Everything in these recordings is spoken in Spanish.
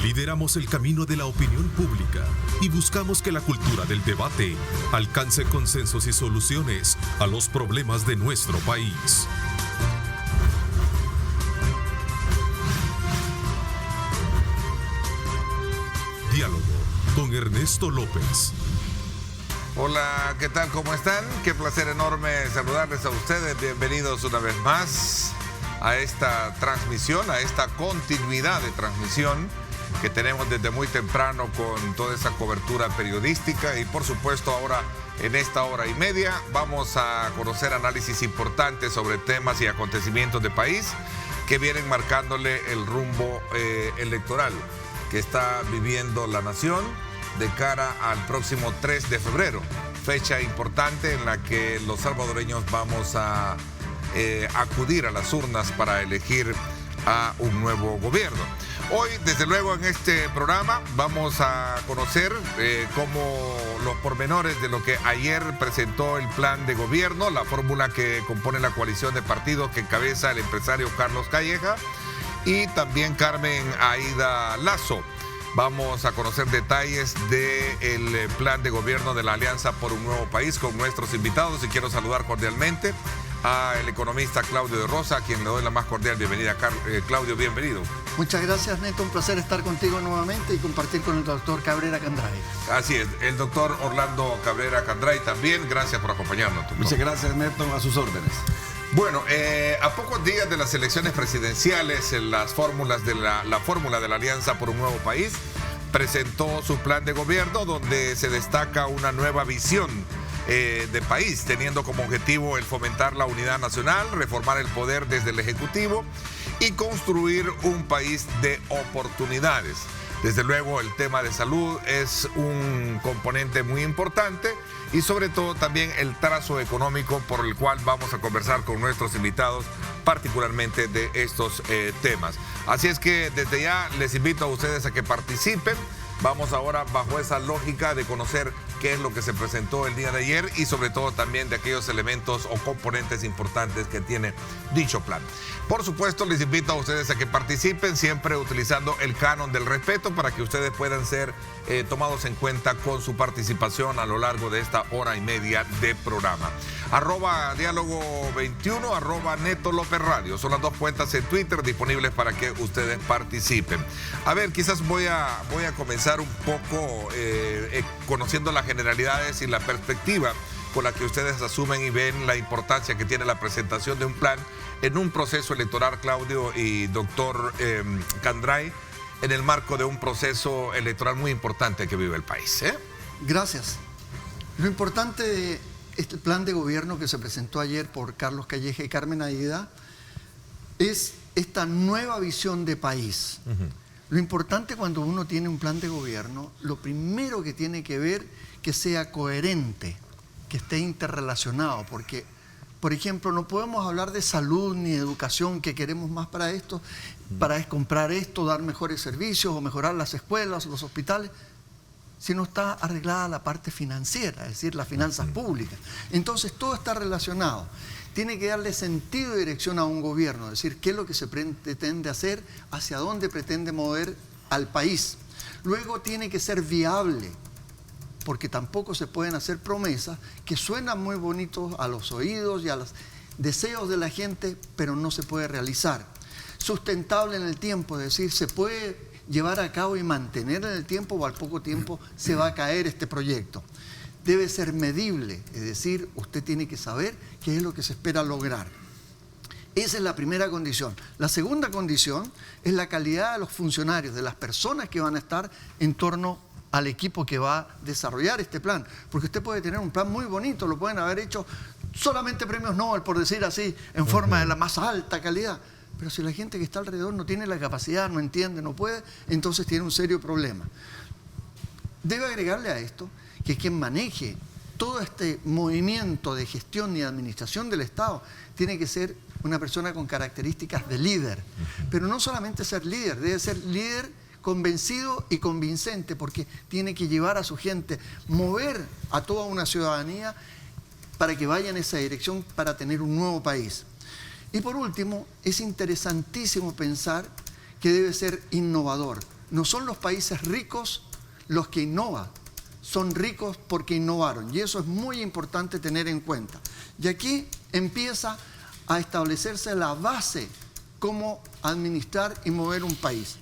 Lideramos el camino de la opinión pública y buscamos que la cultura del debate alcance consensos y soluciones a los problemas de nuestro país. Diálogo con Ernesto López. Hola, ¿qué tal? ¿Cómo están? Qué placer enorme saludarles a ustedes. Bienvenidos una vez más a esta transmisión, a esta continuidad de transmisión que tenemos desde muy temprano con toda esa cobertura periodística y por supuesto ahora en esta hora y media vamos a conocer análisis importantes sobre temas y acontecimientos de país que vienen marcándole el rumbo electoral que está viviendo la nación de cara al próximo 3 de febrero, fecha importante en la que los salvadoreños vamos a acudir a las urnas para elegir a un nuevo gobierno. Hoy, desde luego, en este programa vamos a conocer cómo los pormenores de lo que ayer presentó el plan de gobierno, la fórmula que compone la coalición de partidos que encabeza el empresario Carlos Calleja y también Carmen Aida Lazo. Vamos a conocer detalles del plan de gobierno de la Alianza por un Nuevo País con nuestros invitados y quiero saludar cordialmente al economista Claudio de Rosa, a quien le doy la más cordial bienvenida. Claudio, bienvenido. Muchas gracias, Neto. Un placer estar contigo nuevamente y compartir con el doctor Cabrera Candray. Así es, el doctor Orlando Cabrera Candray también. Gracias por acompañarnos, doctor. Muchas gracias, Neto. A sus órdenes. Bueno, a pocos días de las elecciones presidenciales, la fórmula de la Alianza por un Nuevo País presentó su plan de gobierno donde se destaca una nueva visión de país, teniendo como objetivo el fomentar la unidad nacional, reformar el poder desde el Ejecutivo y construir un país de oportunidades. Desde luego el tema de salud es un componente muy importante y sobre todo también el trazo económico por el cual vamos a conversar con nuestros invitados particularmente de estos temas. Así es que desde ya les invito a ustedes a que participen. Vamos ahora bajo esa lógica de conocer qué es lo que se presentó el día de ayer y sobre todo también de aquellos elementos o componentes importantes que tiene dicho plan. Por supuesto, les invito a ustedes a que participen siempre utilizando el canon del respeto para que ustedes puedan ser tomados en cuenta con su participación a lo largo de esta hora y media de programa. @diálogo21, @Neto López Radio. Son las dos cuentas en Twitter disponibles para que ustedes participen. A ver, quizás voy a comenzar un poco conociendo las generalidades y la perspectiva con la que ustedes asumen y ven la importancia que tiene la presentación de un plan en un proceso electoral, Claudio y doctor Candray, en el marco de un proceso electoral muy importante que vive el país. Gracias. Lo importante de este plan de gobierno que se presentó ayer por Carlos Calleja y Carmen Aida es esta nueva visión de país. Lo importante cuando uno tiene un plan de gobierno, lo primero que tiene que ver que sea coherente, que esté interrelacionado, porque, por ejemplo, no podemos hablar de salud ni de educación, que queremos más para esto, para comprar esto, dar mejores servicios o mejorar las escuelas, los hospitales, si no está arreglada la parte financiera, es decir, las finanzas públicas. Entonces, todo está relacionado. Tiene que darle sentido y dirección a un gobierno, es decir, qué es lo que se pretende hacer, hacia dónde pretende mover al país. Luego tiene que ser viable, porque tampoco se pueden hacer promesas que suenan muy bonitos a los oídos y a los deseos de la gente, pero no se puede realizar. Sustentable en el tiempo, es decir, se puede llevar a cabo y mantener en el tiempo o al poco tiempo se va a caer este proyecto. Debe ser medible, es decir, usted tiene que saber qué es lo que se espera lograr. Esa es la primera condición. La segunda condición es la calidad de los funcionarios, de las personas que van a estar en torno al equipo que va a desarrollar este plan. Porque usted puede tener un plan muy bonito, lo pueden haber hecho solamente premios Nobel, por decir así, en forma de la más alta calidad. Pero si la gente que está alrededor no tiene la capacidad, no entiende, no puede, entonces tiene un serio problema. Debe agregarle a esto que quien maneje todo este movimiento de gestión y administración del Estado tiene que ser una persona con características de líder. Pero no solamente ser líder, debe ser líder convencido y convincente, porque tiene que llevar a su gente, mover a toda una ciudadanía para que vaya en esa dirección para tener un nuevo país. Y por último, es interesantísimo pensar que debe ser innovador. no son los países ricos los que innovan, son ricos porque innovaron. Y eso es muy importante tener en cuenta. Y aquí empieza a establecerse la base cómo administrar y mover un país.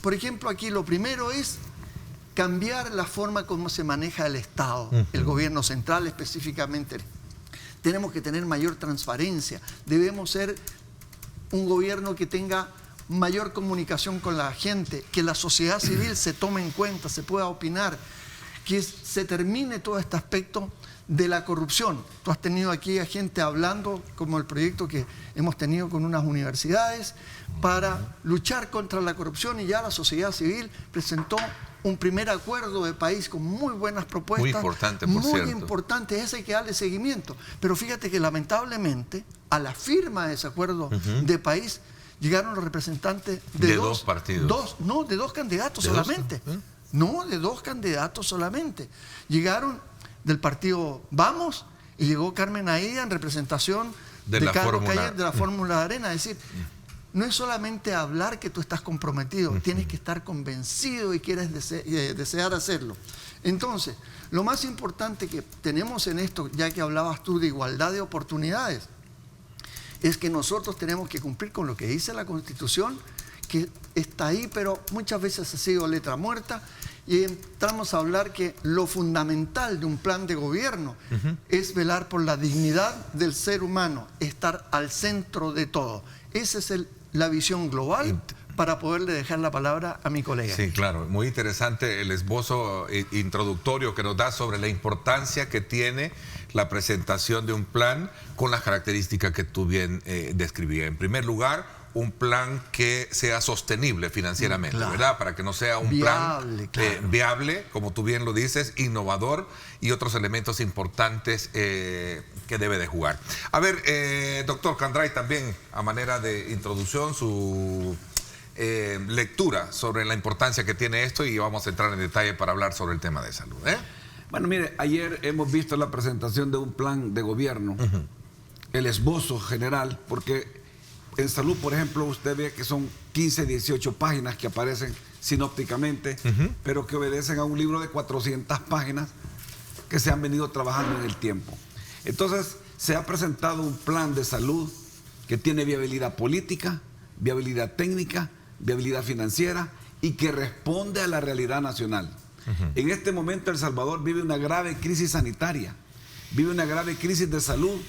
Por ejemplo, aquí lo primero es cambiar la forma como se maneja el Estado, el gobierno central específicamente. Tenemos que tener mayor transparencia, debemos ser un gobierno que tenga mayor comunicación con la gente, que la sociedad civil se tome en cuenta, se pueda opinar, que se termine todo este aspecto de la corrupción. Tú has tenido aquí a gente hablando, como el proyecto que hemos tenido con unas universidades para luchar contra la corrupción, y ya la sociedad civil presentó un primer acuerdo de país con muy buenas propuestas. Muy importante, por cierto. Muy importante, ese hay que darle seguimiento. Pero fíjate que lamentablemente a la firma de ese acuerdo de país llegaron los representantes de dos partidos. De dos candidatos solamente. No, de dos candidatos solamente. Llegaron del partido Vamos y llegó Carmen Aida en representación de Carlos Calleje, de la Fórmula de Arena. Es decir, no es solamente hablar que tú estás comprometido, tienes que estar convencido y quieres desear hacerlo. Entonces, lo más importante que tenemos en esto, ya que hablabas tú de igualdad de oportunidades, es que nosotros tenemos que cumplir con lo que dice la Constitución, que está ahí, pero muchas veces ha sido letra muerta, y entramos a hablar que lo fundamental de un plan de gobierno es velar por la dignidad del ser humano, estar al centro de todo. Esa es la visión global para poderle dejar la palabra a mi colega. Sí, claro, muy interesante el esbozo introductorio que nos da sobre la importancia que tiene la presentación de un plan con las características que tú bien describías. En primer lugar, un plan que sea sostenible financieramente, claro, ¿verdad? Para que no sea un plan viable, como tú bien lo dices, innovador, y otros elementos importantes que debe de jugar. A ver, doctor Candray, también a manera de introducción, su lectura sobre la importancia que tiene esto, y vamos a entrar en detalle para hablar sobre el tema de salud. Bueno, mire, ayer hemos visto la presentación de un plan de gobierno, el esbozo general, porque en salud, por ejemplo, usted ve que son 15, 18 páginas que aparecen sinópticamente, pero que obedecen a un libro de 400 páginas que se han venido trabajando en el tiempo. Entonces, se ha presentado un plan de salud que tiene viabilidad política, viabilidad técnica, viabilidad financiera, y que responde a la realidad nacional. En este momento El Salvador vive una grave crisis sanitaria, vive una grave crisis de salud,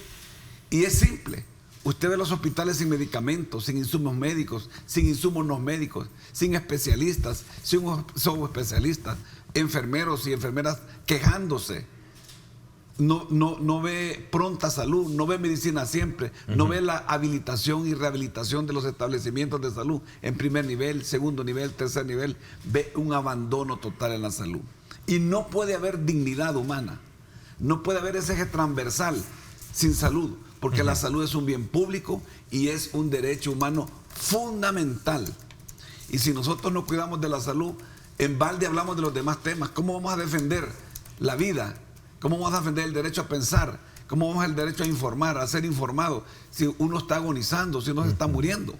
y es simple. Usted ve los hospitales sin medicamentos, sin insumos médicos, sin insumos no médicos, sin especialistas, sin subespecialistas, enfermeros y enfermeras quejándose. No ve pronta salud, no ve medicina siempre, no ve la habilitación y rehabilitación de los establecimientos de salud en primer nivel, segundo nivel, tercer nivel. Ve un abandono total en la salud. Y no puede haber dignidad humana, no puede haber ese eje transversal sin salud, porque la salud es un bien público y es un derecho humano fundamental. Y si nosotros no cuidamos de la salud, en balde hablamos de los demás temas. ¿Cómo vamos a defender la vida? ¿Cómo vamos a defender el derecho a pensar? ¿Cómo vamos el derecho a informar, a ser informado? Si uno está agonizando, si uno se está muriendo,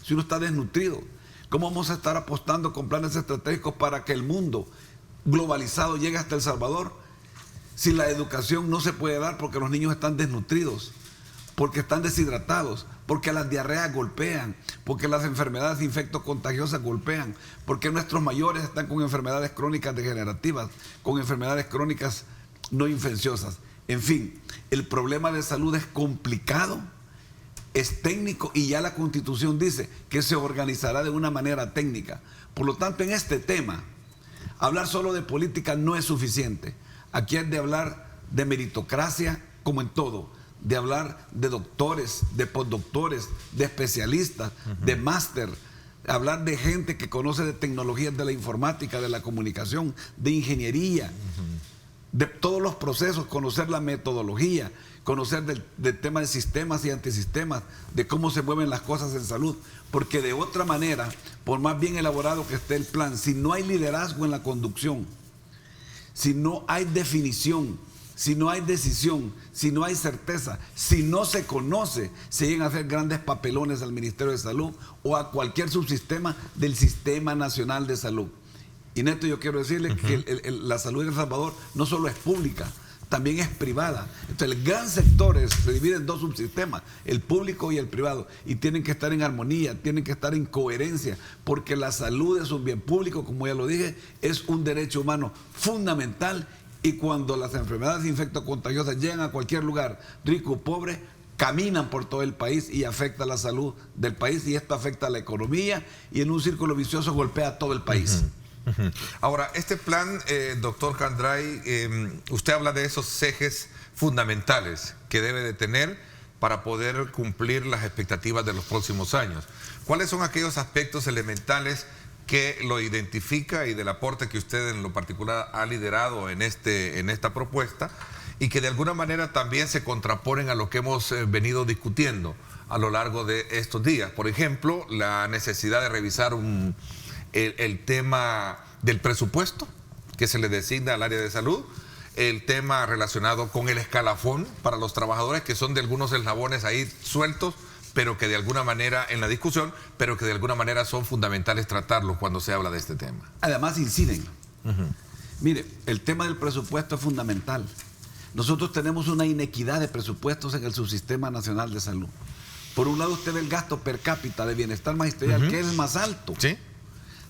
si uno está desnutrido. ¿Cómo vamos a estar apostando con planes estratégicos para que el mundo globalizado llegue hasta El Salvador si la educación no se puede dar porque los niños están desnutridos, porque están deshidratados, porque las diarreas golpean, porque las enfermedades infectocontagiosas golpean, porque nuestros mayores están con enfermedades crónicas degenerativas, con enfermedades crónicas no infecciosas? En fin, el problema de salud es complicado, es técnico, y ya la Constitución dice que se organizará de una manera técnica. Por lo tanto, en este tema, hablar solo de política no es suficiente. Aquí hay de hablar de meritocracia, como en todo, de hablar de doctores, de postdoctores, de especialistas, de máster, hablar de gente que conoce de tecnologías de la informática, de la comunicación, de ingeniería, de todos los procesos, conocer la metodología, conocer del tema de sistemas y antisistemas, de cómo se mueven las cosas en salud, porque de otra manera, por más bien elaborado que esté el plan, si no hay liderazgo en la conducción, si no hay definición, si no hay decisión, si no hay certeza, si no se conoce, se llegan a hacer grandes papelones al Ministerio de Salud o a cualquier subsistema del Sistema Nacional de Salud. Y Neto, yo quiero decirle que la salud en El Salvador no solo es pública, también es privada. Entonces el gran sector se divide en dos subsistemas, el público y el privado, y tienen que estar en armonía, tienen que estar en coherencia, porque la salud es un bien público, como ya lo dije, es un derecho humano fundamental, y cuando las enfermedades infectocontagiosas llegan a cualquier lugar, rico o pobre, caminan por todo el país y afecta la salud del país, y esto afecta a la economía, y en un círculo vicioso golpea a todo el país. Ahora, este plan, doctor Candray, usted habla de esos ejes fundamentales que debe de tener para poder cumplir las expectativas de los próximos años. ¿Cuáles son aquellos aspectos elementales que lo identifica y del aporte que usted en lo particular ha liderado en esta propuesta y que de alguna manera también se contraponen a lo que hemos venido discutiendo a lo largo de estos días? Por ejemplo, la necesidad de revisar el tema del presupuesto que se le designa al área de salud, el tema relacionado con el escalafón para los trabajadores, que son de algunos eslabones ahí sueltos, pero que de alguna manera en la discusión, pero que de alguna manera son fundamentales tratarlos cuando se habla de este tema. Además inciden. Mire, el tema del presupuesto es fundamental. Nosotros tenemos una inequidad de presupuestos en el Subsistema Nacional de Salud. Por un lado usted ve el gasto per cápita de bienestar magisterial, que es el más alto. ¿Sí?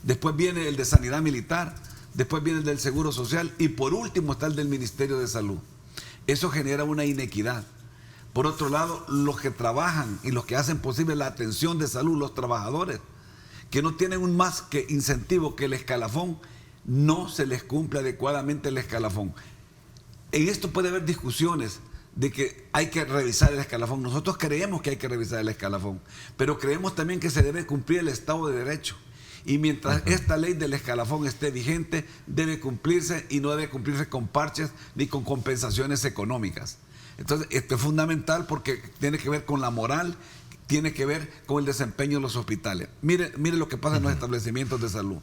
Después viene el de sanidad militar, después viene el del Seguro Social y por último está el del Ministerio de Salud. Eso genera una inequidad. Por otro lado, los que trabajan y los que hacen posible la atención de salud, los trabajadores, que no tienen un más que incentivo que el escalafón, no se les cumple adecuadamente el escalafón. En esto puede haber discusiones de que hay que revisar el escalafón. Nosotros creemos que hay que revisar el escalafón, pero creemos también que se debe cumplir el Estado de Derecho. Y mientras esta ley del escalafón esté vigente, debe cumplirse y no debe cumplirse con parches ni con compensaciones económicas. Entonces, esto es fundamental porque tiene que ver con la moral, tiene que ver con el desempeño de los hospitales. Mire lo que pasa en los establecimientos de salud.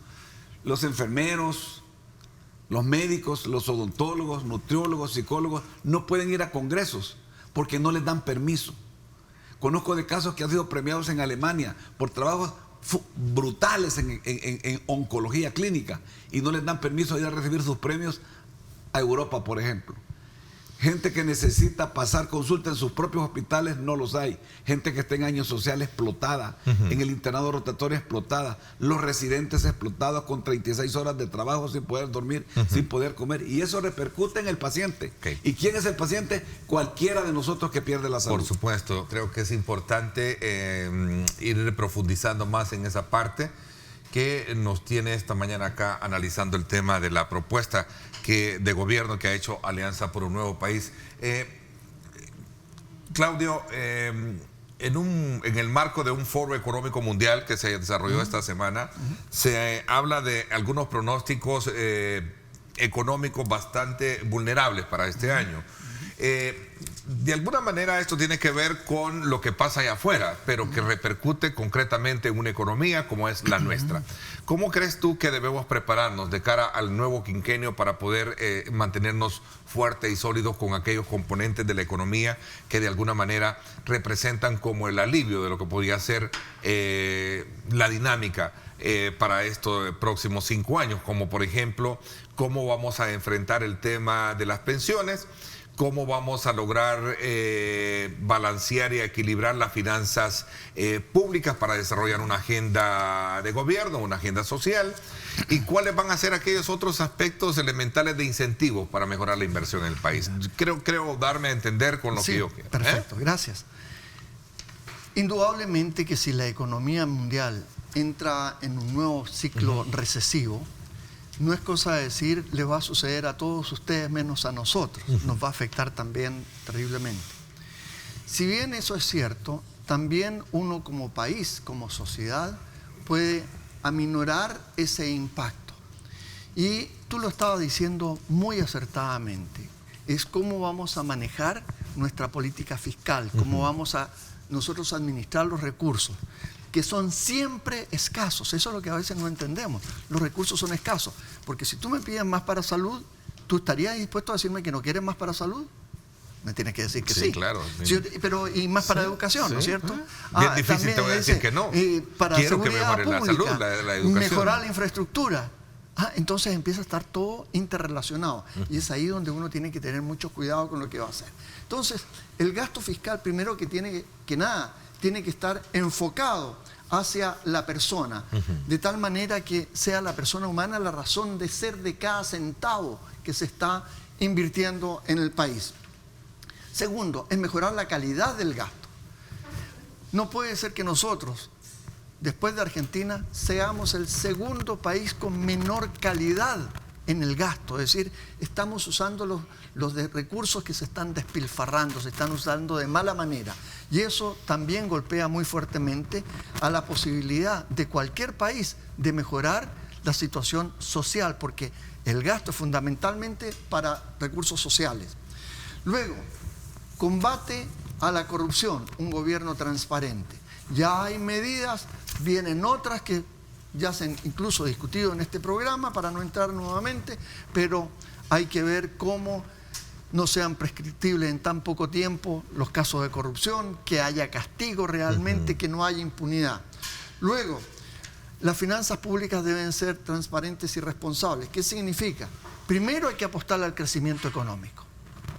Los enfermeros, los médicos, los odontólogos, nutriólogos, psicólogos, no pueden ir a congresos porque no les dan permiso. Conozco de casos que han sido premiados en Alemania por trabajos brutales en oncología clínica y no les dan permiso de ir a recibir sus premios a Europa, por ejemplo. Gente que necesita pasar consulta en sus propios hospitales, no los hay. Gente que está en años sociales explotada, en el internado rotatorio explotada, los residentes explotados con 36 horas de trabajo sin poder dormir, sin poder comer. Y eso repercute en el paciente. ¿Y quién es el paciente? Cualquiera de nosotros que pierde la salud. Por supuesto, creo que es importante ir profundizando más en esa parte que nos tiene esta mañana acá analizando el tema de la propuesta de gobierno que ha hecho Alianza por un Nuevo País. Claudio, en el marco de un foro económico mundial que se desarrolló esta semana, se habla de algunos pronósticos económicos bastante vulnerables para este año. De alguna manera esto tiene que ver con lo que pasa allá afuera, pero que repercute concretamente en una economía como es la nuestra. ¿Cómo crees tú que debemos prepararnos de cara al nuevo quinquenio para poder mantenernos fuertes y sólidos con aquellos componentes de la economía que de alguna manera representan como el alivio de lo que podría ser la dinámica para estos próximos 5 años? Como por ejemplo, cómo vamos a enfrentar el tema de las pensiones, cómo vamos a lograr balancear y equilibrar las finanzas públicas para desarrollar una agenda de gobierno, una agenda social, y cuáles van a ser aquellos otros aspectos elementales de incentivos para mejorar la inversión en el país. Creo darme a entender con lo que yo quiero. Perfecto, gracias. Indudablemente que si la economía mundial entra en un nuevo ciclo recesivo, no es cosa de decir, le va a suceder a todos ustedes menos a nosotros. Nos va a afectar también terriblemente. Si bien eso es cierto, también uno como país, como sociedad, puede aminorar ese impacto. Y tú lo estabas diciendo muy acertadamente. Es cómo vamos a manejar nuestra política fiscal, cómo vamos a nosotros administrar los recursos, que son siempre escasos. Eso es lo que a veces no entendemos. Los recursos son escasos, porque si tú me pides más para salud, ¿tú estarías dispuesto a decirme que no quieres más para salud? Me tienes que decir que sí. Sí, claro. Sí, pero y más para educación, sí. ¿no es cierto? Bien difícil te voy a decir que no. Para Quiero que seguridad mejore la pública, salud, la educación. mejorar la infraestructura. Entonces empieza a estar todo interrelacionado. Y es ahí donde uno tiene que tener mucho cuidado con lo que va a hacer. Entonces, el gasto fiscal, primero que tiene que estar enfocado hacia la persona, de tal manera que sea la persona humana la razón de ser de cada centavo que se está invirtiendo en el país. Segundo, es mejorar la calidad del gasto. No puede ser que nosotros, después de Argentina, seamos el segundo país con menor calidad en el gasto. Es decir, estamos usando los recursos que se están despilfarrando, se están usando de mala manera. Y eso también golpea muy fuertemente a la posibilidad de cualquier país de mejorar la situación social, porque el gasto es fundamentalmente para recursos sociales. Luego, combate a la corrupción, un gobierno transparente. Ya hay medidas, vienen otras que ya se han incluso discutido en este programa para no entrar nuevamente, pero hay que ver cómo no sean prescriptibles en tan poco tiempo los casos de corrupción, que haya castigo realmente, que no haya impunidad. Luego, las finanzas públicas deben ser transparentes y responsables. ¿Qué significa? Primero hay que apostar al crecimiento económico.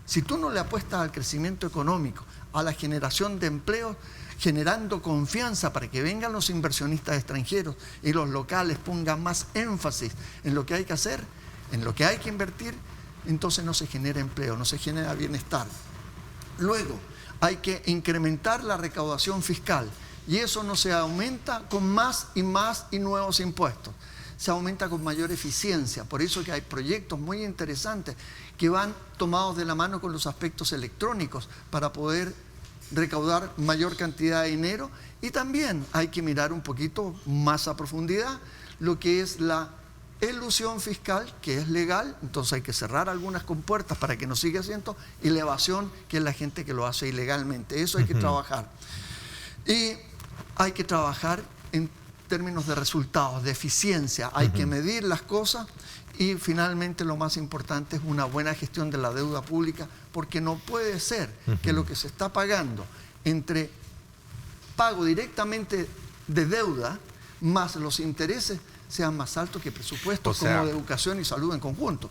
Si tú no le apuestas al crecimiento económico, a la generación de empleo, generando confianza para que vengan los inversionistas extranjeros y los locales pongan más énfasis en lo que hay que hacer, en lo que hay que invertir, entonces no se genera empleo, no se genera bienestar. Luego, hay que incrementar la recaudación fiscal y eso no se aumenta con más y nuevos impuestos. Se aumenta con mayor eficiencia. Por eso que hay proyectos muy interesantes que van tomados de la mano con los aspectos electrónicos para poder recaudar mayor cantidad de dinero. Y también hay que mirar un poquito más a profundidad lo que es la elusión fiscal, que es legal, entonces hay que cerrar algunas compuertas para que no siga haciendo, y la evasión, que es la gente que lo hace ilegalmente. Eso hay que trabajar. Y hay que trabajar en términos de resultados, de eficiencia, hay que medir las cosas y finalmente lo más importante es una buena gestión de la deuda pública, porque no puede ser que lo que se está pagando entre pago directamente de deuda más los intereses sean más altos que presupuestos como de educación y salud en conjunto.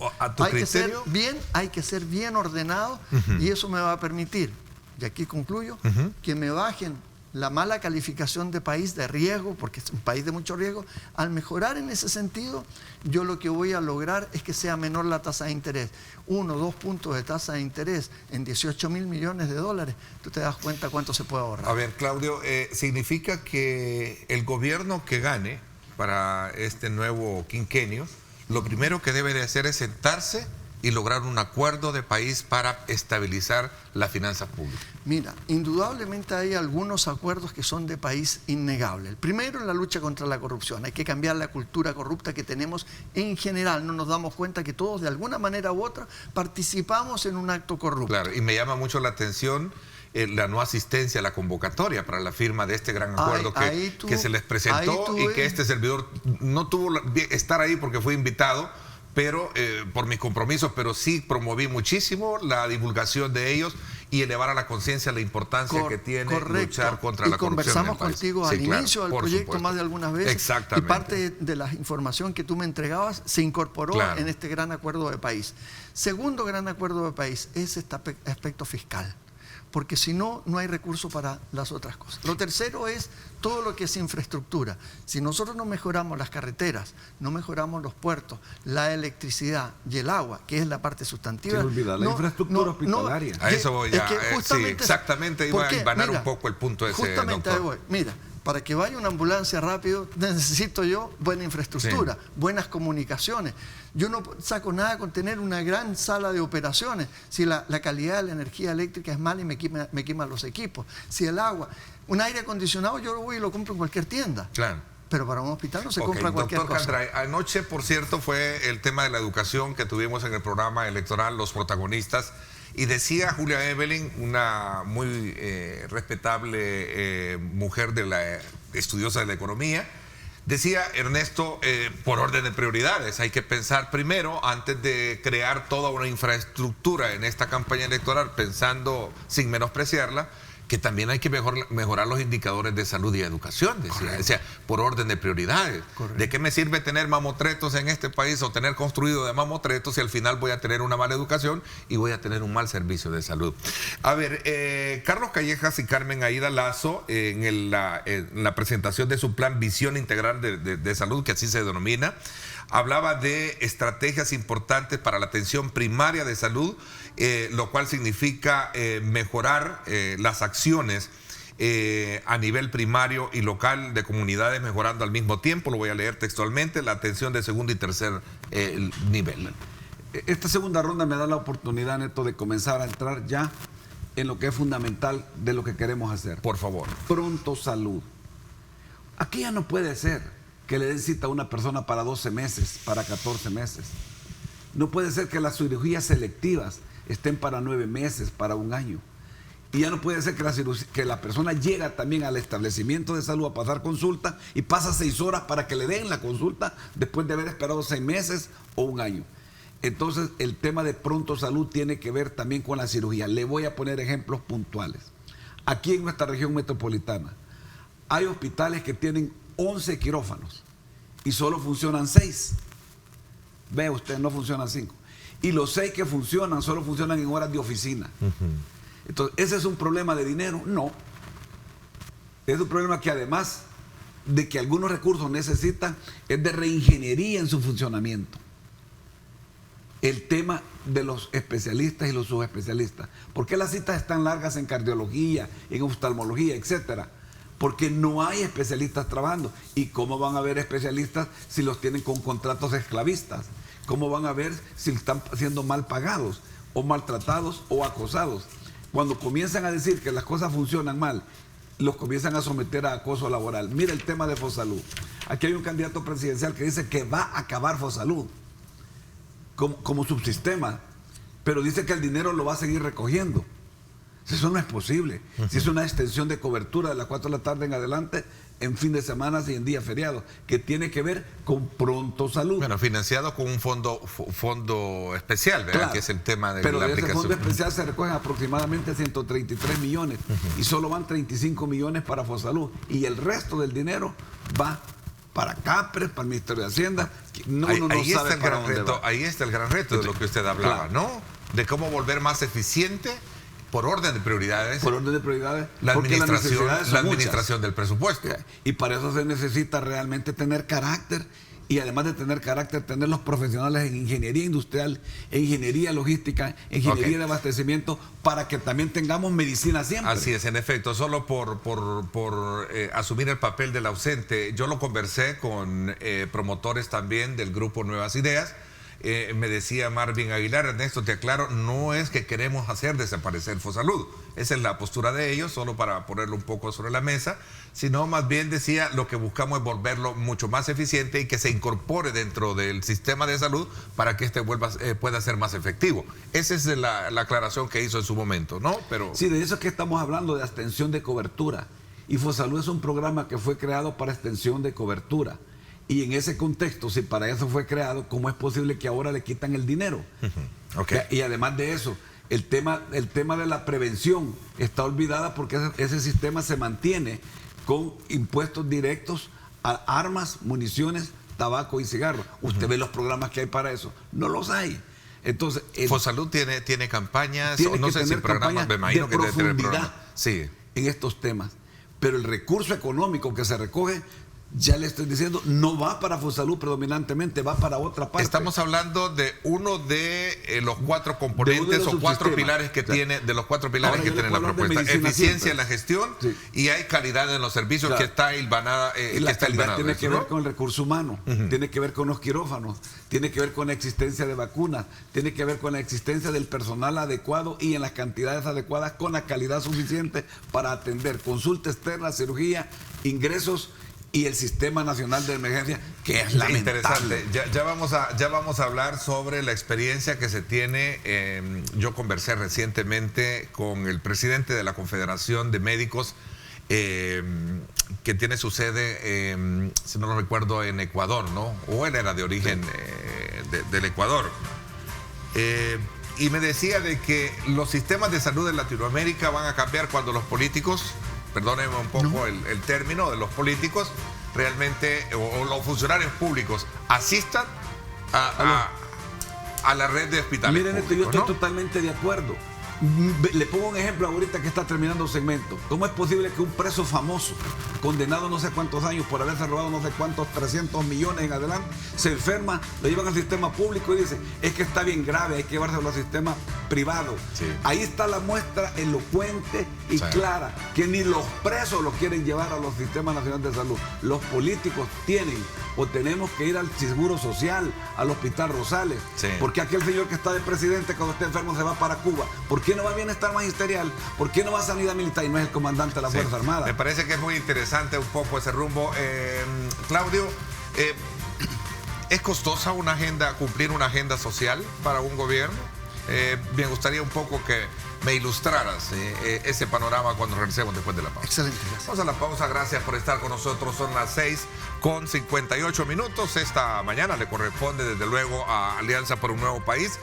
Hay que ser bien ordenado y eso me va a permitir, y aquí concluyo, que me bajen la mala calificación de país de riesgo, porque es un país de mucho riesgo. Al mejorar en ese sentido, yo lo que voy a lograr es que sea menor la tasa de interés. 1 o 2 puntos de tasa de interés en 18.000 millones de dólares, tú te das cuenta cuánto se puede ahorrar. A ver, Claudio, significa que el gobierno que gane para este nuevo quinquenio, lo primero que debe de hacer es sentarse y lograr un acuerdo de país para estabilizar las finanzas públicas. Mira, indudablemente hay algunos acuerdos que son de país innegables. El primero, en la lucha contra la corrupción. Hay que cambiar la cultura corrupta que tenemos en general. No nos damos cuenta que todos, de alguna manera u otra, participamos en un acto corrupto. Claro, y me llama mucho la atención la no asistencia a la convocatoria para la firma de este gran acuerdo que se les presentó y que este servidor no tuvo estar ahí porque fue invitado, pero por mis compromisos, pero sí promoví muchísimo la divulgación de ellos y elevar a la conciencia la importancia que tiene luchar contra la corrupción. Conversamos contigo al inicio del proyecto más de algunas veces. Exactamente. Y parte de la información que tú me entregabas se incorporó en este gran acuerdo de país. Segundo gran acuerdo de país es este aspecto fiscal, porque si no, no hay recursos para las otras cosas. Lo tercero es todo lo que es infraestructura. Si nosotros no mejoramos las carreteras, no mejoramos los puertos, la electricidad y el agua, que es la parte sustantiva. Se olvida la infraestructura hospitalaria. A eso voy ya. Sí, exactamente, iba a ganar un poco el punto ese, justamente ahí voy. Mira, para que vaya una ambulancia rápido, necesito yo buena infraestructura, buenas comunicaciones. Yo no saco nada con tener una gran sala de operaciones si la calidad de la energía eléctrica es mala y me queman los equipos. Si el agua, un aire acondicionado yo lo voy y lo compro en cualquier tienda. Claro. Pero para un hospital no se compra cualquier cosa. Doctor Candray, anoche, por cierto, fue el tema de la educación que tuvimos en el programa electoral, los protagonistas. Y decía Julia Evelyn, una muy respetable mujer estudiosa de la economía, Decía Ernesto, por orden de prioridades, hay que pensar primero, antes de crear toda una infraestructura en esta campaña electoral, pensando sin menospreciarla, que también hay que mejorar los indicadores de salud y educación, decía, por orden de prioridades. Correcto. ¿De qué me sirve tener mamotretos en este país o tener construido de mamotretos si al final voy a tener una mala educación y voy a tener un mal servicio de salud? A ver, Carlos Callejas y Carmen Aída Lazo, en la presentación de su plan Visión Integral de Salud, que así se denomina, hablaba de estrategias importantes para la atención primaria de salud, lo cual significa mejorar las acciones a nivel primario y local de comunidades, mejorando al mismo tiempo, lo voy a leer textualmente, la atención de segundo y tercer nivel. Esta segunda ronda me da la oportunidad, Neto, de comenzar a entrar ya en lo que es fundamental de lo que queremos hacer. Por favor. Pronto Salud. Aquí ya no puede ser que le den cita a una persona para 12 meses, para 14 meses. No puede ser que las cirugías selectivas estén para 9 meses, para 1 año. Y ya no puede ser que la persona llega también al establecimiento de salud a pasar consulta y pasa 6 horas para que le den la consulta después de haber esperado 6 meses o 1 año. Entonces, el tema de Pronto Salud tiene que ver también con la cirugía. Le voy a poner ejemplos puntuales. Aquí en nuestra región metropolitana hay hospitales que tienen 11 quirófanos y solo funcionan 6. Ve usted, no funcionan 5. Y los 6 que funcionan solo funcionan en horas de oficina. Entonces, ¿ese es un problema de dinero? No. Es un problema que además de que algunos recursos necesitan, es de reingeniería en su funcionamiento. El tema de los especialistas y los subespecialistas. ¿Por qué las citas están largas en cardiología, en oftalmología, etcétera? Porque no hay especialistas trabajando. ¿Y cómo van a haber especialistas si los tienen con contratos esclavistas? ¿Cómo van a ver si están siendo mal pagados o maltratados o acosados? Cuando comienzan a decir que las cosas funcionan mal, los comienzan a someter a acoso laboral. Mira el tema de Fosalud. Aquí hay un candidato presidencial que dice que va a acabar Fosalud como subsistema, pero dice que el dinero lo va a seguir recogiendo. Eso no es posible. Si es una extensión de cobertura de las 4 de la tarde en adelante, en fin de semana y en día feriado, que tiene que ver con Pronto Salud. Bueno, financiado con un fondo especial, ¿verdad? Claro, que es el tema de la aplicación. Pero de ese fondo especial se recogen aproximadamente 133 millones y solo van 35 millones para Fosalud. Y el resto del dinero va para CAPRES, para el Ministerio de Hacienda. Ahí está el gran reto de lo que usted hablaba, claro, ¿no? De cómo volver más eficiente, por orden de prioridades. Por orden de prioridades. La administración del presupuesto. Y para eso se necesita realmente tener carácter. Y además de tener carácter, tener los profesionales en ingeniería industrial, en ingeniería logística, ingeniería de abastecimiento, para que también tengamos medicina siempre. Así es, en efecto. Solo por asumir el papel del ausente, yo lo conversé con promotores también del grupo Nuevas Ideas. Me decía Marvin Aguilar, Ernesto, te aclaro, no es que queremos hacer desaparecer Fosalud, esa es la postura de ellos, solo para ponerlo un poco sobre la mesa, sino más bien decía, lo que buscamos es volverlo mucho más eficiente y que se incorpore dentro del sistema de salud para que este pueda ser más efectivo. Esa es la aclaración que hizo en su momento, ¿no? Pero sí, de eso es que estamos hablando, de extensión de cobertura, y Fosalud es un programa que fue creado para extensión de cobertura. Y en ese contexto, si para eso fue creado, ¿cómo es posible que ahora le quitan el dinero? Okay. Y además de eso, el tema de la prevención está olvidada porque ese sistema se mantiene con impuestos directos a armas, municiones, tabaco y cigarros. Usted ve los programas que hay para eso. No los hay. Entonces, Fosalud tiene campañas, tiene no sé si programas de profundidad sí, en estos temas. Pero el recurso económico que se recoge, ya le estoy diciendo, no va para Fosalud predominantemente, va para otra parte. Estamos hablando de uno de los 4 componentes o 4 pilares que tiene, de los 4 pilares que tiene la propuesta. Eficiencia en la gestión, sí, y hay calidad en los servicios, claro, que está hilvanada. Y la calidad tiene que ver con el recurso humano, tiene que ver con los quirófanos, tiene que ver con la existencia de vacunas, tiene que ver con la existencia del personal adecuado y en las cantidades adecuadas, con la calidad suficiente para atender consulta externa, cirugía, ingresos y el Sistema Nacional de Emergencia, que es lamentable. Interesante. Ya vamos a hablar sobre la experiencia que se tiene. Yo conversé recientemente con el presidente de la Confederación de Médicos que tiene su sede, si no lo recuerdo, en Ecuador, ¿no? O él era de origen del Ecuador. Y me decía de que los sistemas de salud en Latinoamérica van a cambiar cuando los políticos, perdónenme un poco el término de los políticos, realmente, o los funcionarios públicos, asistan a la red de hospitales. Miren esto, yo estoy totalmente de acuerdo. Le pongo un ejemplo ahorita que está terminando el segmento. ¿Cómo es posible que un preso famoso, condenado no sé cuántos años por haberse robado no sé cuántos 300 millones en adelante, se enferma, lo llevan al sistema público y dice, es que está bien grave, hay que llevárselo al sistema privado? Sí. Ahí está la muestra elocuente y clara, que ni los presos lo quieren llevar a los sistemas nacionales de salud. Los políticos tienen o tenemos que ir al Seguro Social, al Hospital Rosales. Sí. Porque aquel señor que está de presidente cuando esté enfermo se va para Cuba. ¿Por qué no va a Bienestar Magisterial? ¿Por qué no va a Sanidad Militar y no es el comandante de la Fuerza Armada? Me parece que es muy interesante un poco ese rumbo. Claudio, ¿es costosa cumplir una agenda social para un gobierno? Me gustaría un poco que me ilustraras ese panorama cuando regresemos después de la pausa. Excelente, gracias. Vamos a la pausa, gracias por estar con nosotros. Son las 6:58. Esta mañana le corresponde desde luego a Alianza por un Nuevo País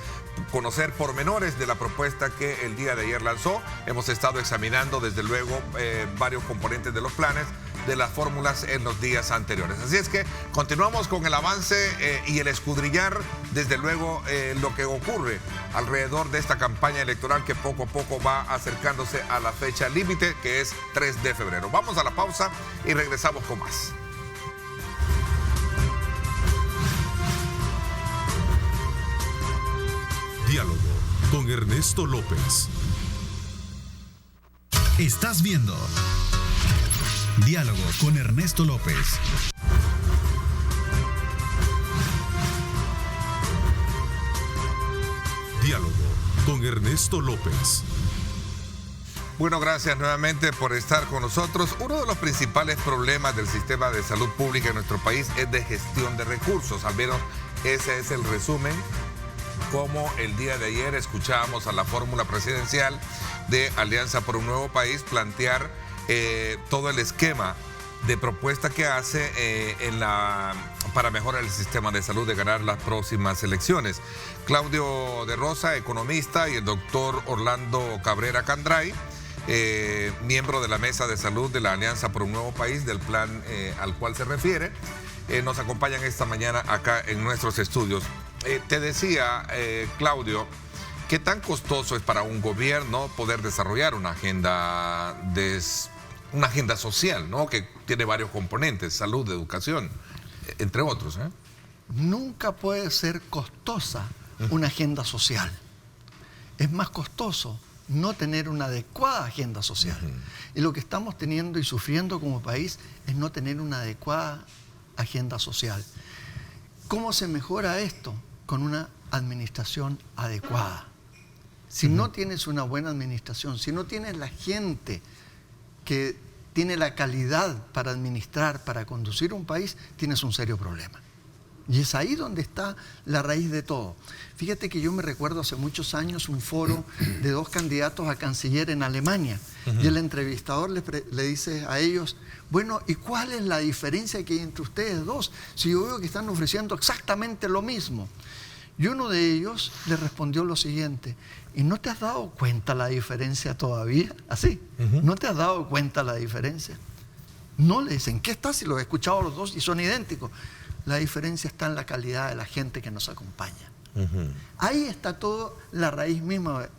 conocer pormenores de la propuesta que el día de ayer lanzó. Hemos estado examinando desde luego varios componentes de los planes, de las fórmulas en los días anteriores. Así es que continuamos con el avance y el escudriñar desde luego lo que ocurre alrededor de esta campaña electoral que poco a poco va acercándose a la fecha límite, que es 3 de febrero. Vamos a la pausa y regresamos con más. Diálogo con Ernesto López. Estás viendo Diálogo con Ernesto López. Diálogo con Ernesto López. Bueno, gracias nuevamente por estar con nosotros. Uno de los principales problemas del sistema de salud pública en nuestro país es de gestión de recursos. Al menos ese es el resumen. Como el día de ayer escuchábamos a la fórmula presidencial de Alianza por un Nuevo País plantear todo el esquema de propuesta que hace para mejorar el sistema de salud de ganar las próximas elecciones. Claudio de Rosa, economista, y el doctor Orlando Cabrera Candray, miembro de la Mesa de Salud de la Alianza por un Nuevo País, del plan al cual se refiere, nos acompañan esta mañana acá en nuestros estudios. Te decía, Claudio, ¿qué tan costoso es para un gobierno poder desarrollar una agenda social, ¿no? Que tiene varios componentes, salud, educación, entre otros? Nunca puede ser costosa una agenda social. Es más costoso no tener una adecuada agenda social. Y lo que estamos teniendo y sufriendo como país es no tener una adecuada agenda social. ¿Cómo se mejora esto? Con una administración adecuada. Si no tienes una buena administración, si no tienes la gente que tiene la calidad para administrar, para conducir un país, tienes un serio problema. Y es ahí donde está la raíz de todo. Fíjate que yo me recuerdo hace muchos años un foro de 2 candidatos a canciller en Alemania. Y el entrevistador le dice a ellos, bueno, ¿y cuál es la diferencia que hay entre ustedes dos? Si yo veo que están ofreciendo exactamente lo mismo. Y uno de ellos le respondió lo siguiente, ¿y no te has dado cuenta la diferencia todavía? Así, ¿no te has dado cuenta la diferencia? No, le dicen, ¿qué está? Si los he escuchado los dos y son idénticos. La diferencia está en la calidad de la gente que nos acompaña. Ahí está toda la raíz misma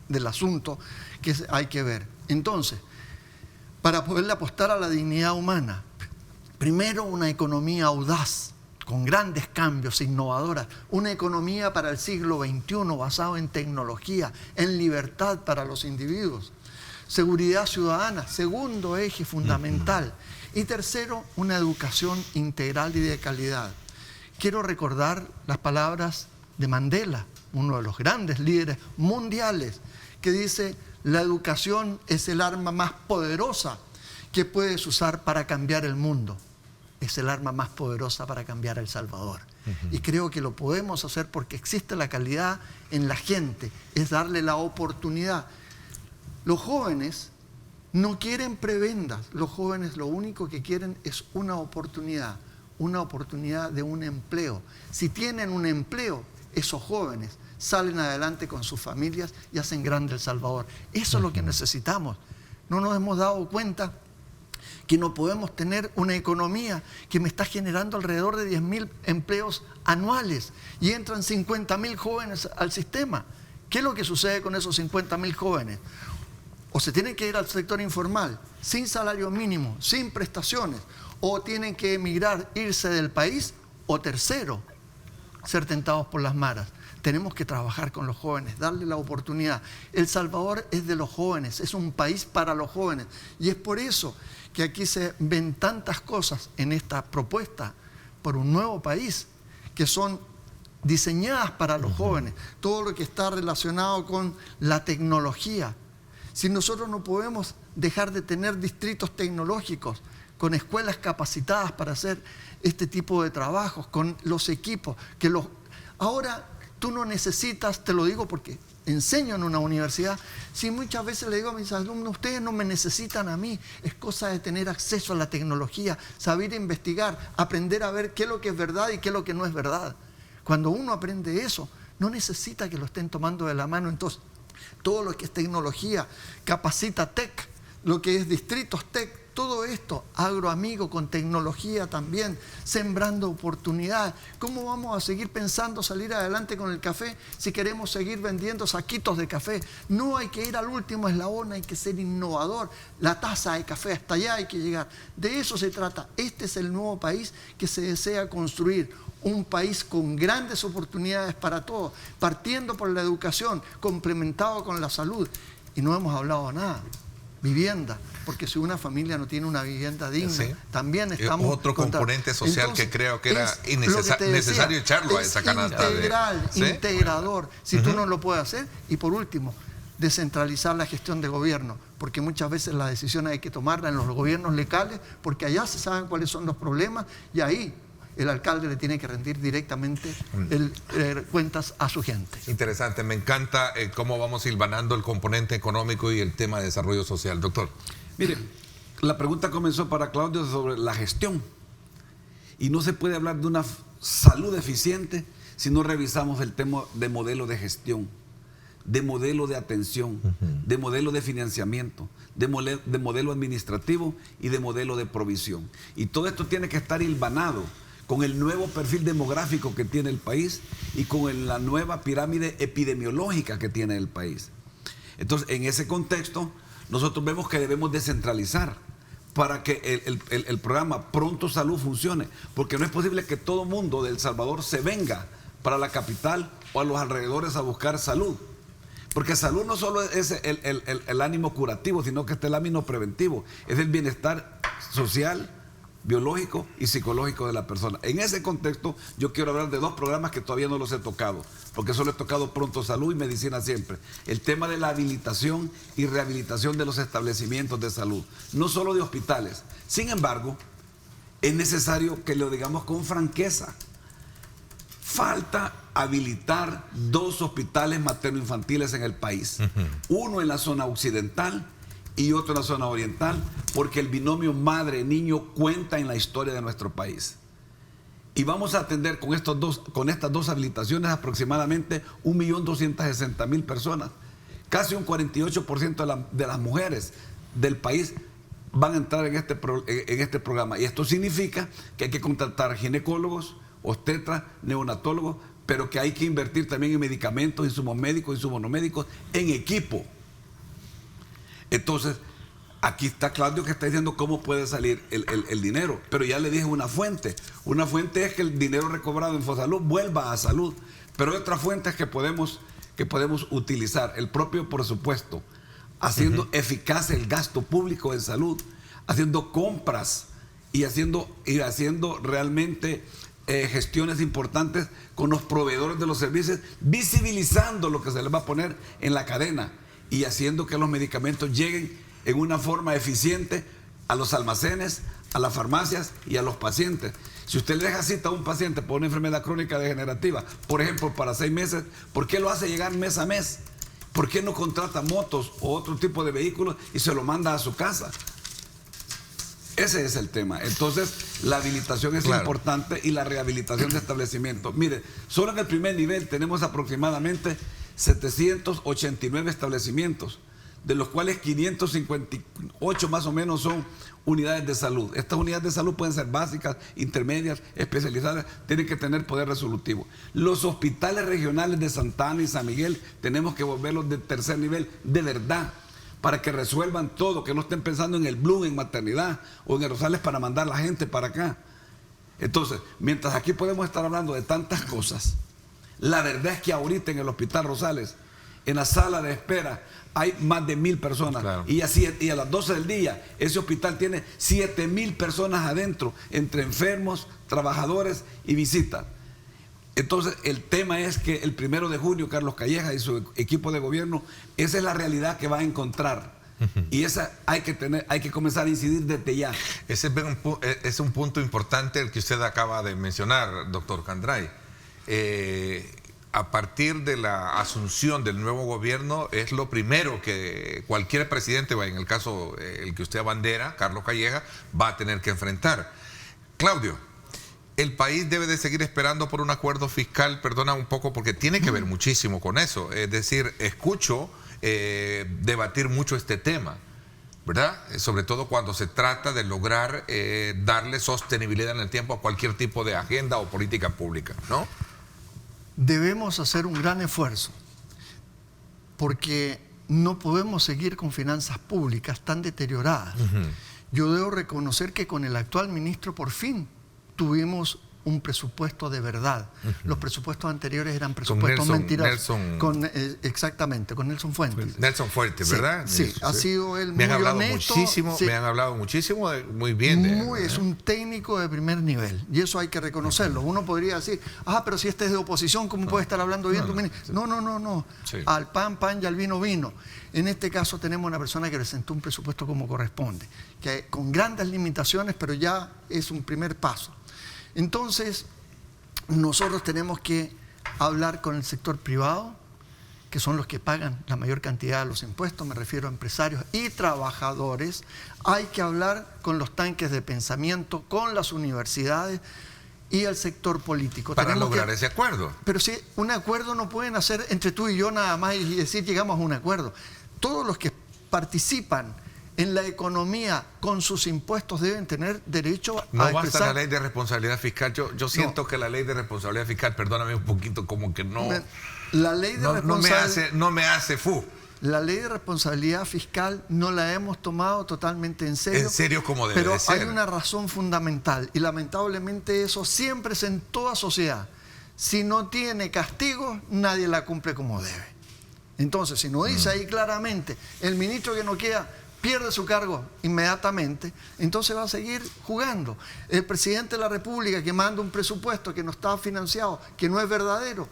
del asunto que hay que ver. Entonces, para poderle apostar a la dignidad humana, primero una economía audaz, con grandes cambios, innovadoras, una economía para el siglo XXI basada en tecnología, en libertad para los individuos, seguridad ciudadana, segundo eje fundamental, y tercero, una educación integral y de calidad. Quiero recordar las palabras de Mandela, uno de los grandes líderes mundiales, que dice, la educación es el arma más poderosa que puedes usar para cambiar el mundo. Es el arma más poderosa para cambiar El Salvador. Y creo que lo podemos hacer porque existe la calidad en la gente, es darle la oportunidad. Los jóvenes No quieren prebendas. Los jóvenes lo único que quieren es una oportunidad de un empleo. Si tienen un empleo, esos jóvenes salen adelante con sus familias y hacen grande El Salvador. Eso es lo que necesitamos. No nos hemos dado cuenta que no podemos tener una economía que me está generando alrededor de 10.000 empleos anuales y entran 50.000 jóvenes al sistema. ¿Qué es lo que sucede con esos 50.000 jóvenes? O se tienen que ir al sector informal, sin salario mínimo, sin prestaciones, o tienen que emigrar, irse del país, o tercero, ser tentados por las maras. Tenemos que trabajar con los jóvenes, darle la oportunidad. El Salvador es de los jóvenes, es un país para los jóvenes. Y es por eso que aquí se ven tantas cosas en esta propuesta por un nuevo país, que son diseñadas para los jóvenes. Todo lo que está relacionado con la tecnología. Si nosotros no podemos dejar de tener distritos tecnológicos, con escuelas capacitadas para hacer este tipo de trabajos, con los equipos, ahora tú no necesitas, te lo digo porque enseño en una universidad, si muchas veces le digo a mis alumnos, ustedes no me necesitan a mí, es cosa de tener acceso a la tecnología, saber investigar, aprender a ver qué es lo que es verdad y qué es lo que no es verdad. Cuando uno aprende eso, no necesita que lo estén tomando de la mano. Entonces, todo lo que es tecnología, Capacita Tech, lo que es Distritos Tech, todo esto, Agroamigo con tecnología también, sembrando oportunidades. ¿Cómo vamos a seguir pensando salir adelante con el café si queremos seguir vendiendo saquitos de café? No hay que ir al último eslabón, hay que ser innovador. La taza de café, hasta allá hay que llegar. De eso se trata. Este es el nuevo país que se desea construir. Un país con grandes oportunidades para todos, partiendo por la educación, complementado con la salud. Y no hemos hablado nada. Vivienda, porque si una familia no tiene una vivienda digna, sí, también estamos... Otro componente social. Entonces, que creo que era necesario echarlo a esa canasta. Integral, ¿sí? Integrador, si tú no lo puedes hacer. Y por último, descentralizar la gestión de gobierno, porque muchas veces las decisiones hay que tomarlas en los gobiernos locales, porque allá se saben cuáles son los problemas y ahí el alcalde le tiene que rendir directamente cuentas a su gente. Interesante, me encanta cómo vamos hilvanando el componente económico y el tema de desarrollo social. Doctor. Mire, la pregunta comenzó para Claudio sobre la gestión. Y no se puede hablar de una salud eficiente si no revisamos el tema de modelo de gestión, de modelo de atención, de modelo de financiamiento, de modelo administrativo y de modelo de provisión. Y todo esto tiene que estar hilvanado con el nuevo perfil demográfico que tiene el país y con la nueva pirámide epidemiológica que tiene el país. Entonces, en ese contexto, nosotros vemos que debemos descentralizar para que el programa Pronto Salud funcione, porque no es posible que todo mundo de El Salvador se venga para la capital o a los alrededores a buscar salud. Porque salud no solo es el ánimo curativo, sino que es el ánimo preventivo, es el bienestar social, biológico y psicológico de la persona. En ese contexto yo quiero hablar de dos programas que todavía no los he tocado, porque solo he tocado Pronto Salud y Medicina Siempre. El tema de la habilitación y rehabilitación de los establecimientos de salud, no solo de hospitales. Sin embargo, es necesario que lo digamos con franqueza. Falta habilitar 2 hospitales materno-infantiles en el país. Uno en la zona occidental y otro en la zona oriental, porque el binomio madre-niño cuenta en la historia de nuestro país. Y vamos a atender con estas dos habilitaciones aproximadamente 1.260.000 personas. Casi un 48% de las mujeres del país van a entrar en este programa. Y esto significa que hay que contratar ginecólogos, obstetras, neonatólogos, pero que hay que invertir también en medicamentos, insumos médicos, insumos no médicos, en equipo. Entonces, aquí está Claudio que está diciendo cómo puede salir el dinero, pero ya le dije una fuente. Una fuente es que el dinero recobrado en Fosalud vuelva a salud, pero hay otras fuentes que podemos utilizar. El propio presupuesto, haciendo eficaz el gasto público en salud, haciendo compras y haciendo realmente gestiones importantes con los proveedores de los servicios, visibilizando lo que se les va a poner en la cadena y haciendo que los medicamentos lleguen en una forma eficiente a los almacenes, a las farmacias y a los pacientes. Si usted le deja cita a un paciente por una enfermedad crónica degenerativa, por ejemplo, para 6 meses, ¿por qué lo hace llegar mes a mes? ¿Por qué no contrata motos o otro tipo de vehículos y se lo manda a su casa? Ese es el tema. Entonces, la habilitación es importante y la rehabilitación de establecimientos. Mire, solo en el primer nivel tenemos aproximadamente 789 establecimientos, de los cuales 558 más o menos son unidades de salud. Estas unidades de salud pueden ser básicas, intermedias, especializadas, tienen que tener poder resolutivo. Los hospitales regionales de Santa Ana y San Miguel tenemos que volverlos de tercer nivel de verdad, para que resuelvan todo, que no estén pensando en el Blue, en maternidad o en Rosales para mandar a la gente para acá. Entonces, mientras aquí podemos estar hablando de tantas cosas, la verdad es que ahorita en el Hospital Rosales, en la sala de espera, hay más de 1,000 personas. Claro. Y a las 12 del día, ese hospital tiene 7,000 personas adentro, entre enfermos, trabajadores y visitas. Entonces, el tema es que el 1 de junio, Carlos Calleja y su equipo de gobierno, esa es la realidad que va a encontrar. Y esa hay que comenzar a incidir desde ya. Ese es un punto importante el que usted acaba de mencionar, doctor Candray. A partir de la asunción del nuevo gobierno, es lo primero que cualquier presidente, en el caso el que usted abandera, Carlos Calleja, va a tener que enfrentar. Claudio, el país debe de seguir esperando por un acuerdo fiscal, perdona un poco, porque tiene que ver muchísimo con eso. Es decir, escucho debatir mucho este tema, ¿verdad? Sobre todo cuando se trata de lograr darle sostenibilidad en el tiempo a cualquier tipo de agenda o política pública, ¿no? Debemos hacer un gran esfuerzo, porque no podemos seguir con finanzas públicas tan deterioradas. Yo debo reconocer que con el actual ministro por fin tuvimos un presupuesto de verdad. Los presupuestos anteriores eran presupuestos mentirosos. Exactamente, con Nelson Fuentes. Nelson Fuentes, ¿verdad? Sí, ha sido él muy honesto. Me han hablado muchísimo, muy bien. Es un técnico de primer nivel, y eso hay que reconocerlo. Uno podría decir, pero si este es de oposición, ¿cómo puede estar hablando bien tu ministro? No. Sí. Al pan, y al vino, vino. En este caso tenemos una persona que presentó un presupuesto como corresponde, que con grandes limitaciones, pero ya es un primer paso. Entonces, nosotros tenemos que hablar con el sector privado, que son los que pagan la mayor cantidad de los impuestos, me refiero a empresarios y trabajadores. Hay que hablar con los tanques de pensamiento, con las universidades y el sector político. Para lograr ese acuerdo. Pero si un acuerdo no pueden hacer entre tú y yo nada más y decir llegamos a un acuerdo. Todos los que participan en la economía con sus impuestos deben tener derecho a expresar. No basta la ley de responsabilidad fiscal. Yo siento que la ley de responsabilidad fiscal, perdóname un poquito, como que no... La ley de no me hace fu. La ley de responsabilidad fiscal no la hemos tomado totalmente en serio. En serio como debe de ser. Pero hay una razón fundamental, y lamentablemente eso siempre es en toda sociedad. Si no tiene castigos, nadie la cumple como debe. Entonces, si no dice ahí claramente, el ministro que no quiera pierde su cargo inmediatamente, entonces va a seguir jugando. El presidente de la República que manda un presupuesto que no está financiado, que no es verdadero,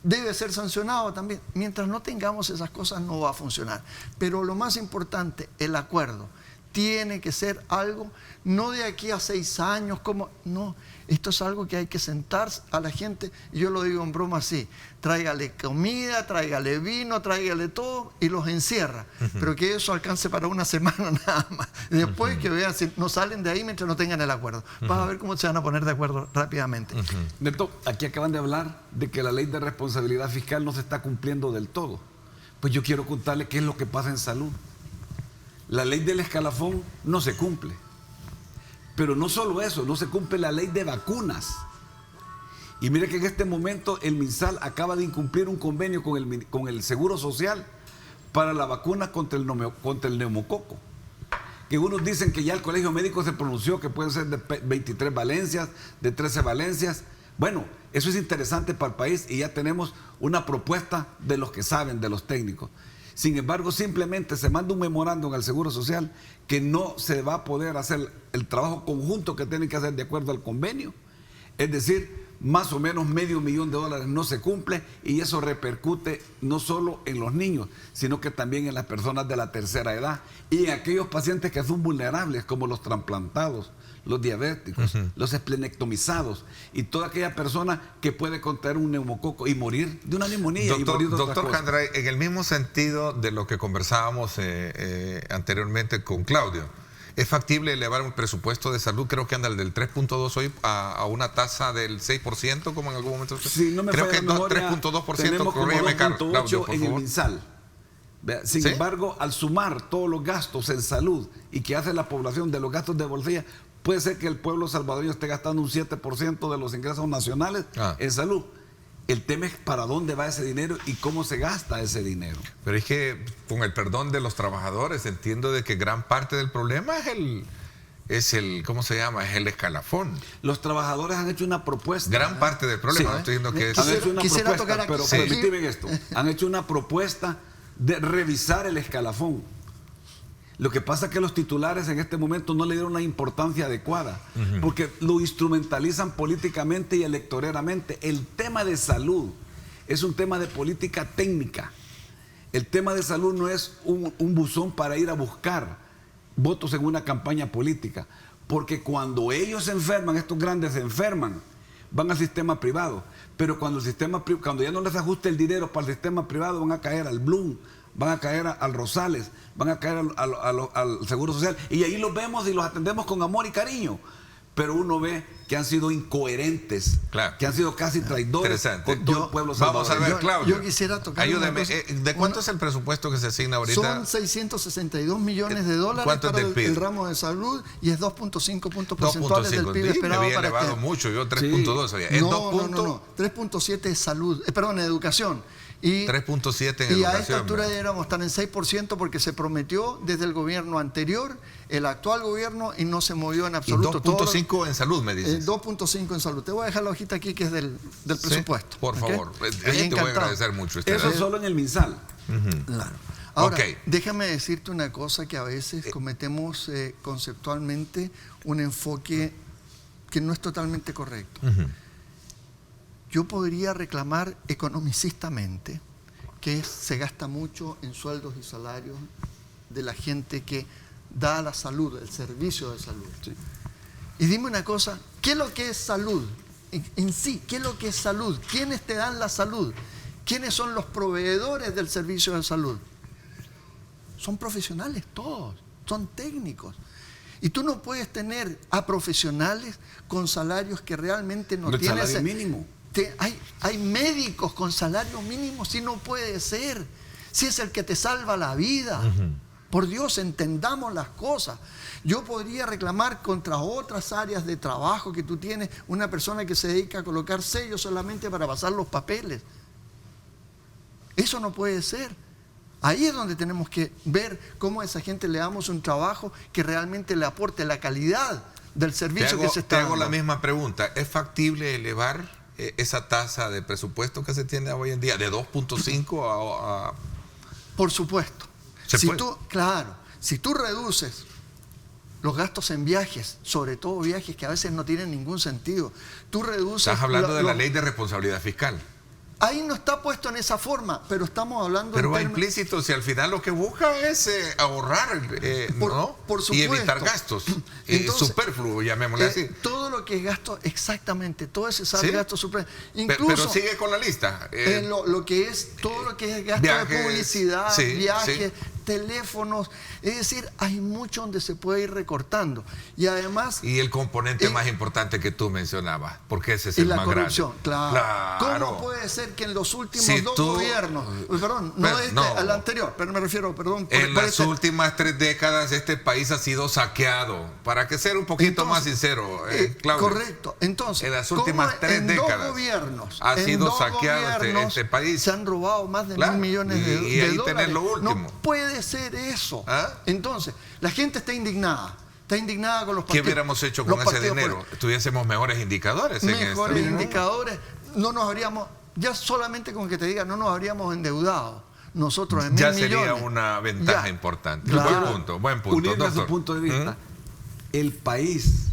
debe ser sancionado también. Mientras no tengamos esas cosas no va a funcionar. Pero lo más importante, el acuerdo. Tiene que ser algo, no de aquí a 6 años, no, esto es algo que hay que sentar a la gente, y yo lo digo en broma así, tráigale comida, tráigale vino, tráigale todo y los encierra, pero que eso alcance para una semana nada más. Después que vean si no salen de ahí mientras no tengan el acuerdo. Vas a ver cómo se van a poner de acuerdo rápidamente. Neto, aquí acaban de hablar de que la ley de responsabilidad fiscal no se está cumpliendo del todo. Pues yo quiero contarle qué es lo que pasa en salud. La ley del escalafón no se cumple. Pero no solo eso, no se cumple la ley de vacunas. Y mire que en este momento el MinSal acaba de incumplir un convenio con el Seguro Social para la vacuna contra el neumococo. Que unos dicen que ya el Colegio Médico se pronunció que pueden ser de 23 valencias, de 13 valencias. Bueno, eso es interesante para el país y ya tenemos una propuesta de los que saben, de los técnicos. Sin embargo, simplemente se manda un memorándum al Seguro Social que no se va a poder hacer el trabajo conjunto que tienen que hacer de acuerdo al convenio. Es decir, más o menos $500,000 no se cumple, y eso repercute no solo en los niños, sino que también en las personas de la tercera edad y en aquellos pacientes que son vulnerables, como los trasplantados, los diabéticos, los esplenectomizados y toda aquella persona que puede contraer un neumococo y morir de una neumonía. Doctor Candray, en el mismo sentido de lo que conversábamos anteriormente con Claudio, ¿es factible elevar un presupuesto de salud? Creo que anda el del 3.2 hoy a una tasa del 6%, como en algún momento. Sí, no me creo falla que la memoria, 3.2%, tenemos como 2.8 en el MinSal. Sin ¿Sí? embargo, al sumar todos los gastos en salud y que hace la población de los gastos de bolsilla, puede ser que el pueblo salvadoreño esté gastando un 7% de los ingresos nacionales en salud. El tema es para dónde va ese dinero y cómo se gasta ese dinero. Pero es que, con el perdón de los trabajadores, entiendo de que gran parte del problema es el ¿cómo se llama? Es el escalafón. Los trabajadores han hecho una propuesta. Gran parte del problema, no estoy diciendo que es... Han hecho una Quisiera propuesta, tocar aquí. pero Sí. permíteme esto. Han hecho una propuesta de revisar el escalafón. Lo que pasa es que los titulares en este momento no le dieron una importancia adecuada, porque lo instrumentalizan políticamente y electoralmente. El tema de salud es un tema de política técnica. El tema de salud no es un buzón para ir a buscar votos en una campaña política, porque cuando ellos se enferman, estos grandes se enferman, van al sistema privado, pero cuando cuando ya no les ajuste el dinero para el sistema privado, van a caer al Bloom, van a caer al Rosales, van a caer al Seguro Social, y ahí los vemos y los atendemos con amor y cariño. Pero uno ve que han sido incoherentes, que han sido casi traidores con todo el pueblo salvadoreño. Vamos a ver, Claudio. Yo quisiera tocar. Ayúdeme. ¿De cuánto es el presupuesto que se asigna ahorita? Son 662 millones de dólares para el ramo de salud y es 2.5 puntos porcentuales del PIB esperado. Me había para elevado mucho, yo 3.2 sabía. ¿Es no, 3.7 es salud, perdón, educación. Y 3.7 en educación. Y a esta altura deberíamos estar en 6% porque se prometió desde el gobierno anterior, el actual gobierno, y no se movió en absoluto. ¿Y 2.5 en salud, me dices? 2.5 en salud. Te voy a dejar la hojita aquí que es del presupuesto. Por favor. Te voy a agradecer mucho. Eso solo en el MinSal. Claro. Ahora, déjame decirte una cosa que a veces cometemos conceptualmente un enfoque que no es totalmente correcto. Yo podría reclamar economicistamente que se gasta mucho en sueldos y salarios de la gente que da la salud, el servicio de salud. Sí. Y dime una cosa, ¿qué es lo que es salud? En sí, ¿qué es lo que es salud? ¿Quiénes te dan la salud? ¿Quiénes son los proveedores del servicio de salud? Son profesionales todos, son técnicos. Y tú no puedes tener a profesionales con salarios que realmente no tienen... El salario mínimo. Hay médicos con salario mínimo, si no puede ser, si es el que te salva la vida. Por Dios, entendamos las cosas. Yo podría reclamar contra otras áreas de trabajo que tú tienes, una persona que se dedica a colocar sellos solamente para pasar los papeles. Eso no puede ser. Ahí es donde tenemos que ver cómo a esa gente le damos un trabajo que realmente le aporte la calidad del servicio que se está dando. Te hago la misma pregunta. ¿Es factible elevar esa tasa de presupuesto que se tiene hoy en día de 2.5 a...? Por supuesto. Si tú reduces los gastos en viajes, sobre todo viajes que a veces no tienen ningún sentido, tú reduces... Estás hablando de la ley de responsabilidad fiscal. Ahí no está puesto en esa forma, pero estamos hablando... Pero va implícito, si al final lo que busca es ahorrar, ¿no? Por supuesto. Y evitar gastos superfluos, llamémosle así. Todo lo que es gasto, exactamente, todo ese gasto superfluo. Incluso, pero sigue con la lista. Lo que es, todo lo que es gasto viajes, de publicidad, viajes, teléfonos, es decir, hay mucho donde se puede ir recortando. Y además... Y el componente más importante que tú mencionabas, porque ese es el más grande. La corrupción, claro. ¿Cómo puede ser que en los últimos dos gobiernos, al anterior, pero me refiero, en las últimas 3 décadas este país ha sido saqueado, para que ser un poquito más sincero, Claudio. Correcto. Entonces, en las últimas 3 décadas dos gobiernos, ha sido saqueado este país. Se han robado más de 1.000 millones de dólares. Y ahí tenés lo último. No puede ser eso. Entonces, la gente está indignada. Está indignada con los partidos. ¿Qué hubiéramos hecho con ese dinero? Tuviésemos mejores indicadores. Mejores indicadores. No nos habríamos, ya solamente con que te diga, no nos habríamos endeudado. Nosotros en 1.000 millones. Ya sería una ventaja importante. Claro. Buen punto. Uniendo a su punto de vista, el país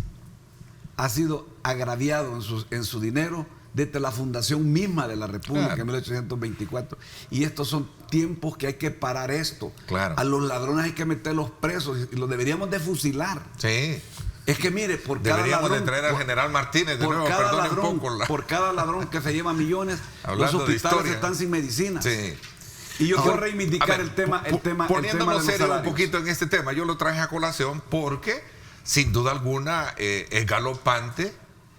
ha sido agraviado en su dinero desde la fundación misma de la República en 1824. Y estos son tiempos que hay que parar esto. Claro. A los ladrones hay que meterlos presos y los deberíamos de fusilar. Sí. Es que mire, Deberíamos de traer al general Martínez de nuevo, perdone un poco. Por cada ladrón que se lleva millones, los hospitales están sin medicinas. Sí. Y yo quiero reivindicar el tema poniéndonos serio un salarios. poquito en este tema. Yo lo traje a colación porque, sin duda alguna, es galopante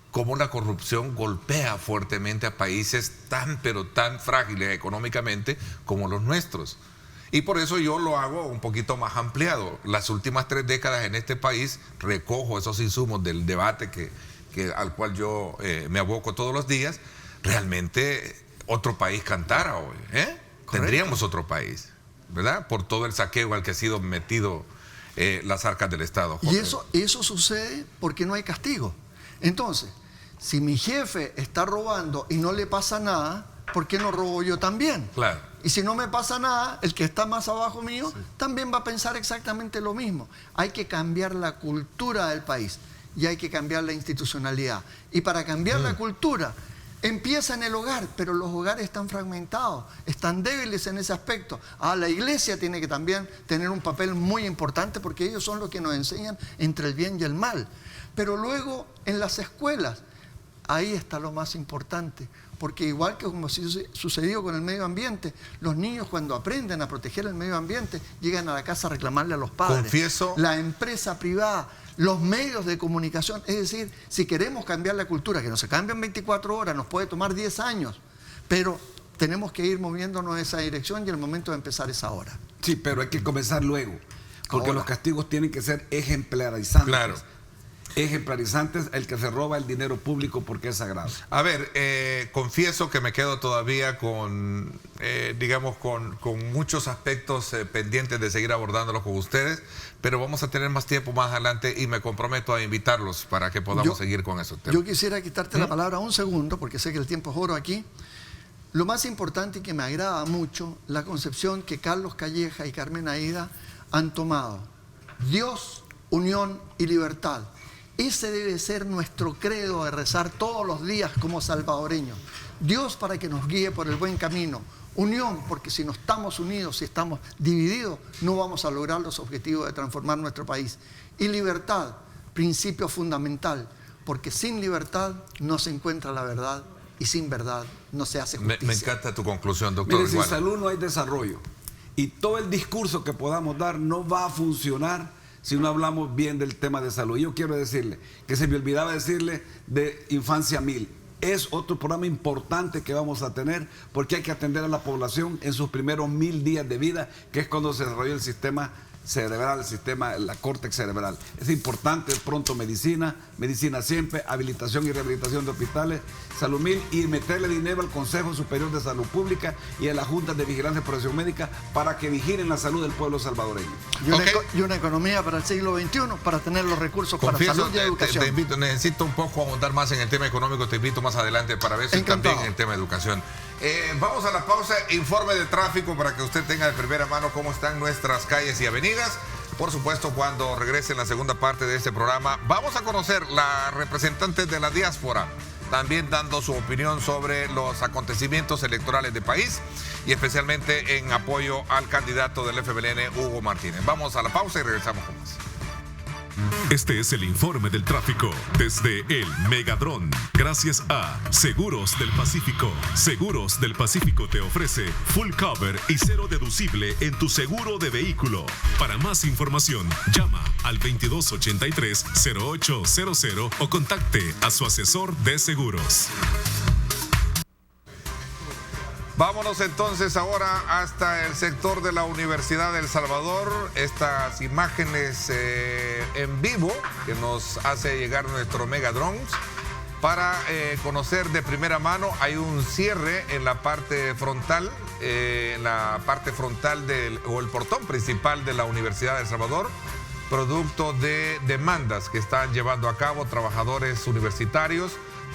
cómo la corrupción golpea fuertemente a países tan, pero tan frágiles económicamente como los nuestros. Y por eso yo lo hago un poquito más ampliado. Las últimas 3 décadas en este país recojo esos insumos del debate al cual yo me aboco todos los días. Realmente otro país cantara hoy, ¿eh? Tendríamos otro país, ¿verdad? Por todo el saqueo al que ha sido metido las arcas del Estado. Y eso sucede porque no hay castigo. Entonces, si mi jefe está robando y no le pasa nada, ¿por qué no robo yo también? Claro. Y si no me pasa nada, el que está más abajo mío también va a pensar exactamente lo mismo. Hay que cambiar la cultura del país y hay que cambiar la institucionalidad. Y para cambiar la cultura, empieza en el hogar, pero los hogares están fragmentados, están débiles en ese aspecto. La iglesia tiene que también tener un papel muy importante porque ellos son los que nos enseñan entre el bien y el mal. Pero luego en las escuelas, ahí está lo más importante. Porque igual que como sucedió con el medio ambiente, los niños cuando aprenden a proteger el medio ambiente llegan a la casa a reclamarle a los padres. Confieso. La empresa privada, los medios de comunicación, es decir, si queremos cambiar la cultura, que no se cambia en 24 horas, nos puede tomar 10 años, pero tenemos que ir moviéndonos en esa dirección y el momento de empezar es ahora. Sí, pero hay que comenzar luego, porque Ahora. los castigos tienen que ser ejemplarizantes. Claro. Ejemplarizantes el que se roba el dinero público porque es sagrado. A ver, confieso que me quedo todavía con muchos aspectos pendientes de seguir abordándolos con ustedes, pero vamos a tener más tiempo más adelante y me comprometo a invitarlos para que podamos seguir con esos temas. Yo quisiera quitarte la palabra un segundo, porque sé que el tiempo es oro aquí. Lo más importante y que me agrada mucho, la concepción que Carlos Calleja y Carmen Aída han tomado. Dios, unión y libertad. Ese debe ser nuestro credo de rezar todos los días como salvadoreños. Dios para que nos guíe por el buen camino. Unión, porque si no estamos unidos, si estamos divididos, no vamos a lograr los objetivos de transformar nuestro país. Y libertad, principio fundamental, porque sin libertad no se encuentra la verdad y sin verdad no se hace justicia. Me encanta tu conclusión, doctor. Mire, sin salud no hay desarrollo. Y todo el discurso que podamos dar no va a funcionar si no hablamos bien del tema de salud. Yo quiero decirle, que se me olvidaba decirle de Infancia 1000. Es otro programa importante que vamos a tener porque hay que atender a la población en sus primeros 1000 días de vida, que es cuando se desarrolla el sistema cerebral, la córtex cerebral. Es importante, pronto medicina siempre, habilitación y rehabilitación de hospitales, Salud 1000 y meterle dinero al Consejo Superior de Salud Pública y a la Junta de Vigilancia y Protección Médica para que vigilen la salud del pueblo salvadoreño. Y una economía para el siglo XXI, para tener los recursos para salud y educación. Te invito, necesito un poco ahondar más en el tema económico, te invito más adelante para ver si también en el tema de educación. Vamos a la pausa, informe de tráfico para que usted tenga de primera mano cómo están nuestras calles y avenidas. Por supuesto, cuando regrese en la segunda parte de este programa, vamos a conocer la representante de la diáspora, también dando su opinión sobre los acontecimientos electorales del país y especialmente en apoyo al candidato del FMLN, Hugo Martínez. Vamos a la pausa y regresamos con más. Este es el informe del tráfico desde el Megadrón. Gracias a Seguros del Pacífico. Seguros del Pacífico te ofrece full cover y cero deducible en tu seguro de vehículo. Para más información, llama al 2283-0800 o contacte a su asesor de seguros. Vámonos entonces ahora hasta el sector de la Universidad de El Salvador. Estas imágenes en vivo que nos hace llegar nuestro Megadrones para conocer de primera mano. Hay un cierre en la parte frontal, o el portón principal de la Universidad de El Salvador, producto de demandas que están llevando a cabo trabajadores universitarios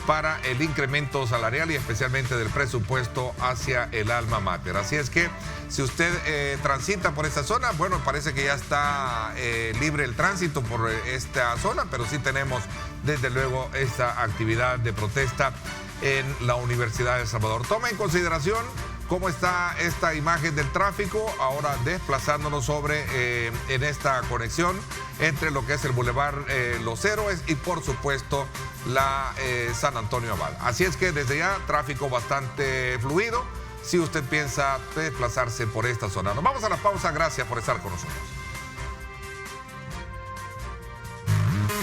para el incremento salarial y especialmente del presupuesto hacia el alma mater. Así es que si usted transita por esta zona, bueno, parece que ya está libre el tránsito por esta zona, pero sí tenemos desde luego esta actividad de protesta en la Universidad de El Salvador. Toma en consideración cómo está esta imagen del tráfico, ahora desplazándonos en esta conexión entre lo que es el Boulevard Los Héroes y por supuesto la San Antonio Abad. Así es que desde ya tráfico bastante fluido si usted piensa desplazarse por esta zona. Nos vamos a la pausa, gracias por estar con nosotros.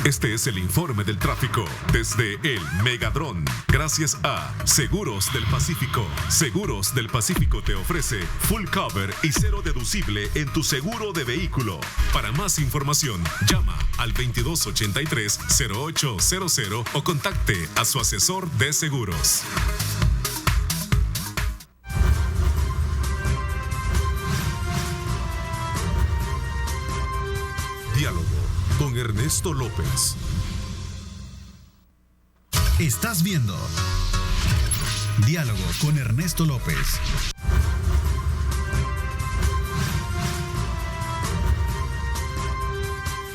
Este es el informe del tráfico desde el Megadrón. Gracias a Seguros del Pacífico. Seguros del Pacífico te ofrece full cover y cero deducible en tu seguro de vehículo. Para más información, llama al 2283-0800 o contacte a su asesor de seguros. Diálogo con Ernesto López. Estás viendo Diálogo con Ernesto López.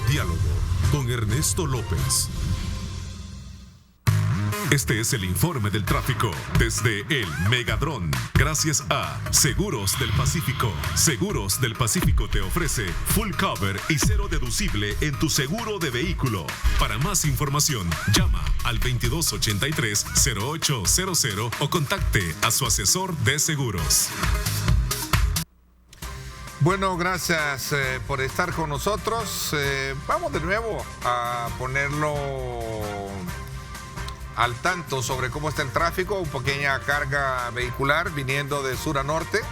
Diálogo con Ernesto López. Este es el informe del tráfico desde el Megadrón. Gracias a Seguros del Pacífico. Seguros del Pacífico te ofrece full cover y cero deducible en tu seguro de vehículo. Para más información, llama al 2283-0800 o contacte a su asesor de seguros. Bueno, gracias por estar con nosotros. Vamos de nuevo a ponerlo al tanto sobre cómo está el tráfico. Una pequeña carga vehicular viniendo de sur a norte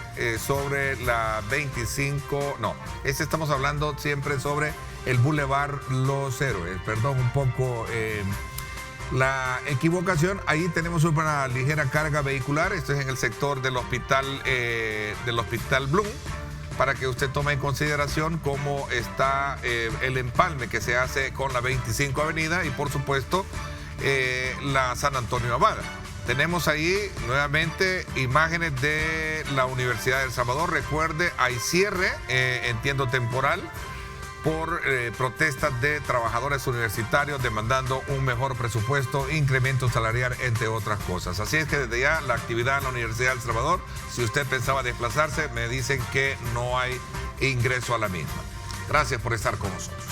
sobre la 25. No, estamos hablando siempre sobre el Boulevard Los Héroes. Perdón un poco la equivocación. Ahí tenemos una ligera carga vehicular. Esto es en el sector del hospital Bloom, para que usted tome en consideración cómo está el empalme que se hace con la 25 Avenida y por supuesto la San Antonio Abad. Tenemos ahí nuevamente imágenes de la Universidad de El Salvador. Recuerde, hay cierre, entiendo temporal, por protestas de trabajadores universitarios demandando un mejor presupuesto, incremento salarial, entre otras cosas. Así es que desde ya la actividad en la Universidad de El Salvador, si usted pensaba desplazarse, me dicen que no hay ingreso a la misma. Gracias por estar con nosotros.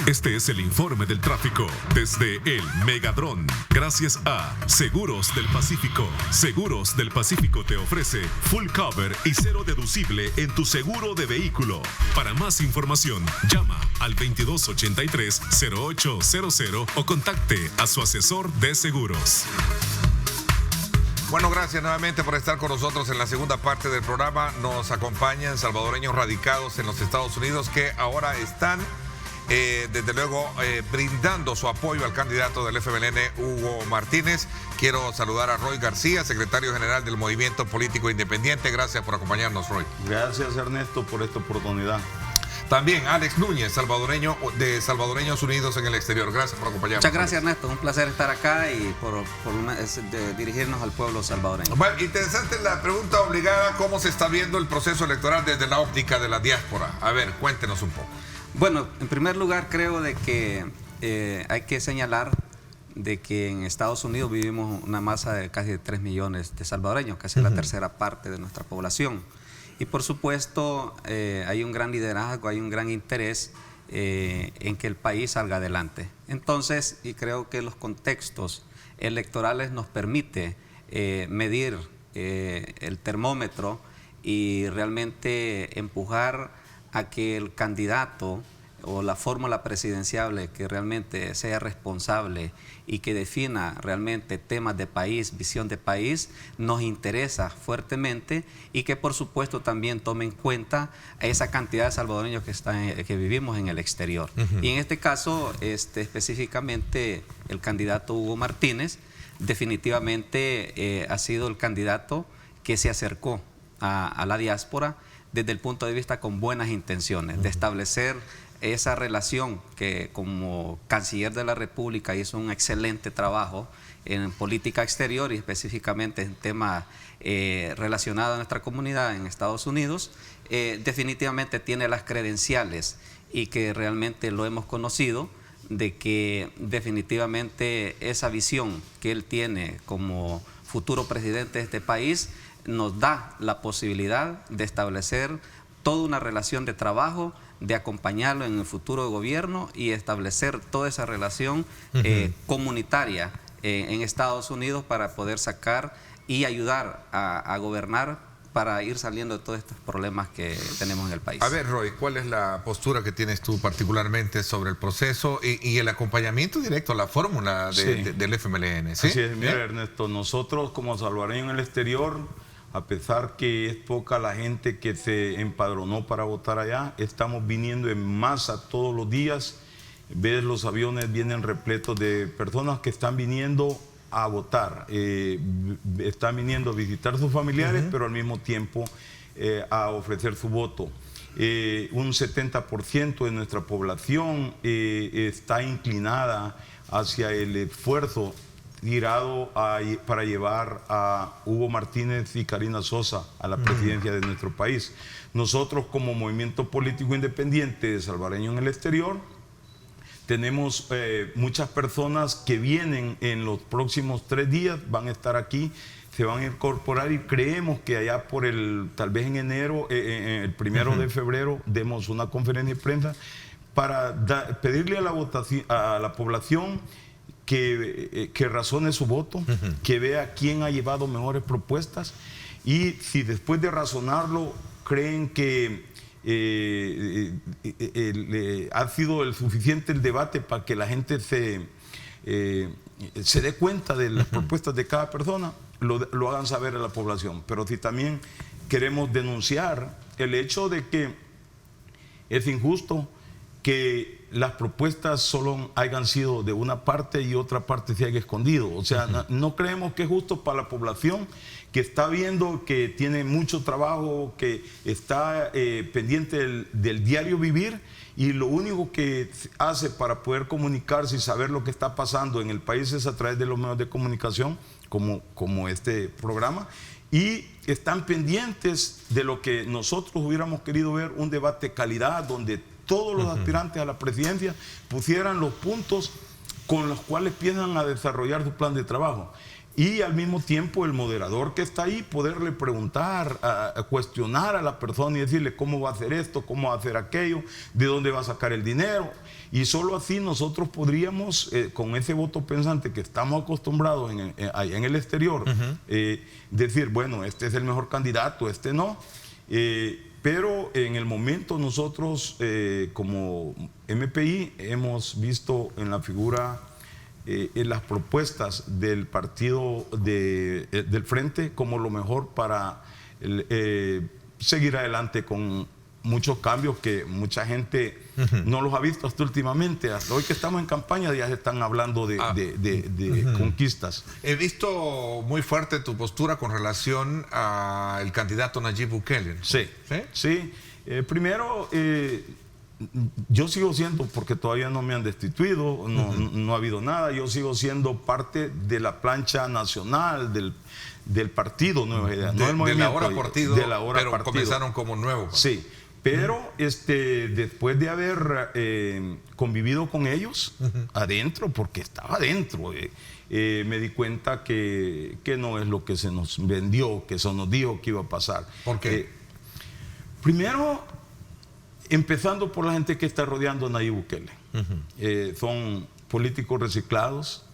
Este es el informe del tráfico desde el Megadrón. Gracias a Seguros del Pacífico. Seguros del Pacífico te ofrece full cover y cero deducible en tu seguro de vehículo. Para más información, llama al 2283-0800 o contacte a su asesor de seguros. Bueno, gracias nuevamente por estar con nosotros en la segunda parte del programa. Nos acompañan salvadoreños radicados en los Estados Unidos que ahora están desde luego brindando su apoyo al candidato del FMLN, Hugo Martínez. Quiero saludar a Roy García, secretario general del Movimiento Político Independiente. Gracias por acompañarnos, Roy. Gracias, Ernesto, por esta oportunidad. También Alex Núñez, salvadoreño de Salvadoreños Unidos en el Exterior. Gracias por acompañarnos. Muchas gracias, Ernesto. Un placer estar acá y por dirigirnos al pueblo salvadoreño. Bueno, interesante la pregunta obligada. ¿Cómo se está viendo el proceso electoral desde la óptica de la diáspora? A ver, cuéntenos un poco. Bueno, en primer lugar creo de que hay que señalar de que en Estados Unidos vivimos una masa de casi 3 millones de salvadoreños, casi la tercera parte de nuestra población. Y por supuesto hay un gran liderazgo, hay un gran interés en que el país salga adelante. Entonces, y creo que los contextos electorales nos permite medir el termómetro y realmente empujar a que el candidato o la fórmula presidencial que realmente sea responsable y que defina realmente temas de país, visión de país, nos interesa fuertemente y que por supuesto también tome en cuenta a esa cantidad de salvadoreños que vivimos en el exterior. Y en este caso, específicamente el candidato Hugo Martínez definitivamente ha sido el candidato que se acercó a la diáspora desde el punto de vista con buenas intenciones, de establecer esa relación que como canciller de la República hizo un excelente trabajo en política exterior y específicamente en temas relacionados a nuestra comunidad en Estados Unidos, definitivamente tiene las credenciales y que realmente lo hemos conocido de que definitivamente esa visión que él tiene como futuro presidente de este país nos da la posibilidad de establecer toda una relación de trabajo, de acompañarlo en el futuro de gobierno y establecer toda esa relación comunitaria en Estados Unidos para poder sacar y ayudar a gobernar para ir saliendo de todos estos problemas que tenemos en el país. A ver, Roy, ¿cuál es la postura que tienes tú particularmente sobre el proceso y el acompañamiento directo a la fórmula del FMLN? ¿Sí? Así es, mira, Ernesto, nosotros como salvadoreños en el exterior, a pesar que es poca la gente que se empadronó para votar allá, estamos viniendo en masa todos los días. Ves, los aviones vienen repletos de personas que están viniendo a votar, están viniendo a visitar a sus familiares, pero al mismo tiempo a ofrecer su voto. Un 70% de nuestra población está inclinada hacia el esfuerzo tirado para llevar a Hugo Martínez y Karina Sosa a la presidencia de nuestro país. Nosotros, como movimiento político independiente de salvadoreños en el exterior, tenemos muchas personas que vienen en los próximos 3 días, van a estar aquí, se van a incorporar y creemos que allá por tal vez en enero, el 1 de febrero, demos una conferencia de prensa para pedirle a la población que razone su voto, que vea quién ha llevado mejores propuestas y si después de razonarlo creen que ha sido el suficiente el debate para que la gente se dé cuenta de las propuestas de cada persona, lo hagan saber a la población. Pero si también queremos denunciar el hecho de que es injusto que las propuestas solo hayan sido de una parte y otra parte se haya escondido. O sea, no creemos que es justo para la población que está viendo que tiene mucho trabajo, que está pendiente del diario vivir y lo único que hace para poder comunicarse y saber lo que está pasando en el país es a través de los medios de comunicación, como este programa, y están pendientes de lo que nosotros hubiéramos querido ver, un debate de calidad donde todos los aspirantes a la presidencia pusieran los puntos con los cuales piensan a desarrollar su plan de trabajo. Y al mismo tiempo el moderador que está ahí, poderle preguntar, a cuestionar a la persona y decirle cómo va a hacer esto, cómo va a hacer aquello, de dónde va a sacar el dinero. Y solo así nosotros podríamos, con ese voto pensante que estamos acostumbrados allá en el exterior, decir, bueno, este es el mejor candidato, este no. Pero en el momento nosotros, como MPI, hemos visto en la figura, en las propuestas del partido del Frente como lo mejor para seguir adelante con muchos cambios que mucha gente no los ha visto hasta últimamente. Hasta hoy que estamos en campaña ya se están hablando de conquistas. He visto muy fuerte tu postura con relación al candidato Nayib Bukele. Sí. Primero, yo sigo siendo, porque todavía no me han destituido, no ha habido nada, yo sigo siendo parte de la plancha nacional del partido Nueva Idea, no del movimiento, de la hora partido, pero partido. Comenzaron como nuevo. Sí, pero después de haber convivido con ellos adentro, porque estaba adentro, me di cuenta que no es lo que se nos vendió, que se nos dijo que iba a pasar. ¿Por qué? Primero, empezando por la gente que está rodeando a Nayib Bukele. Son políticos reciclados,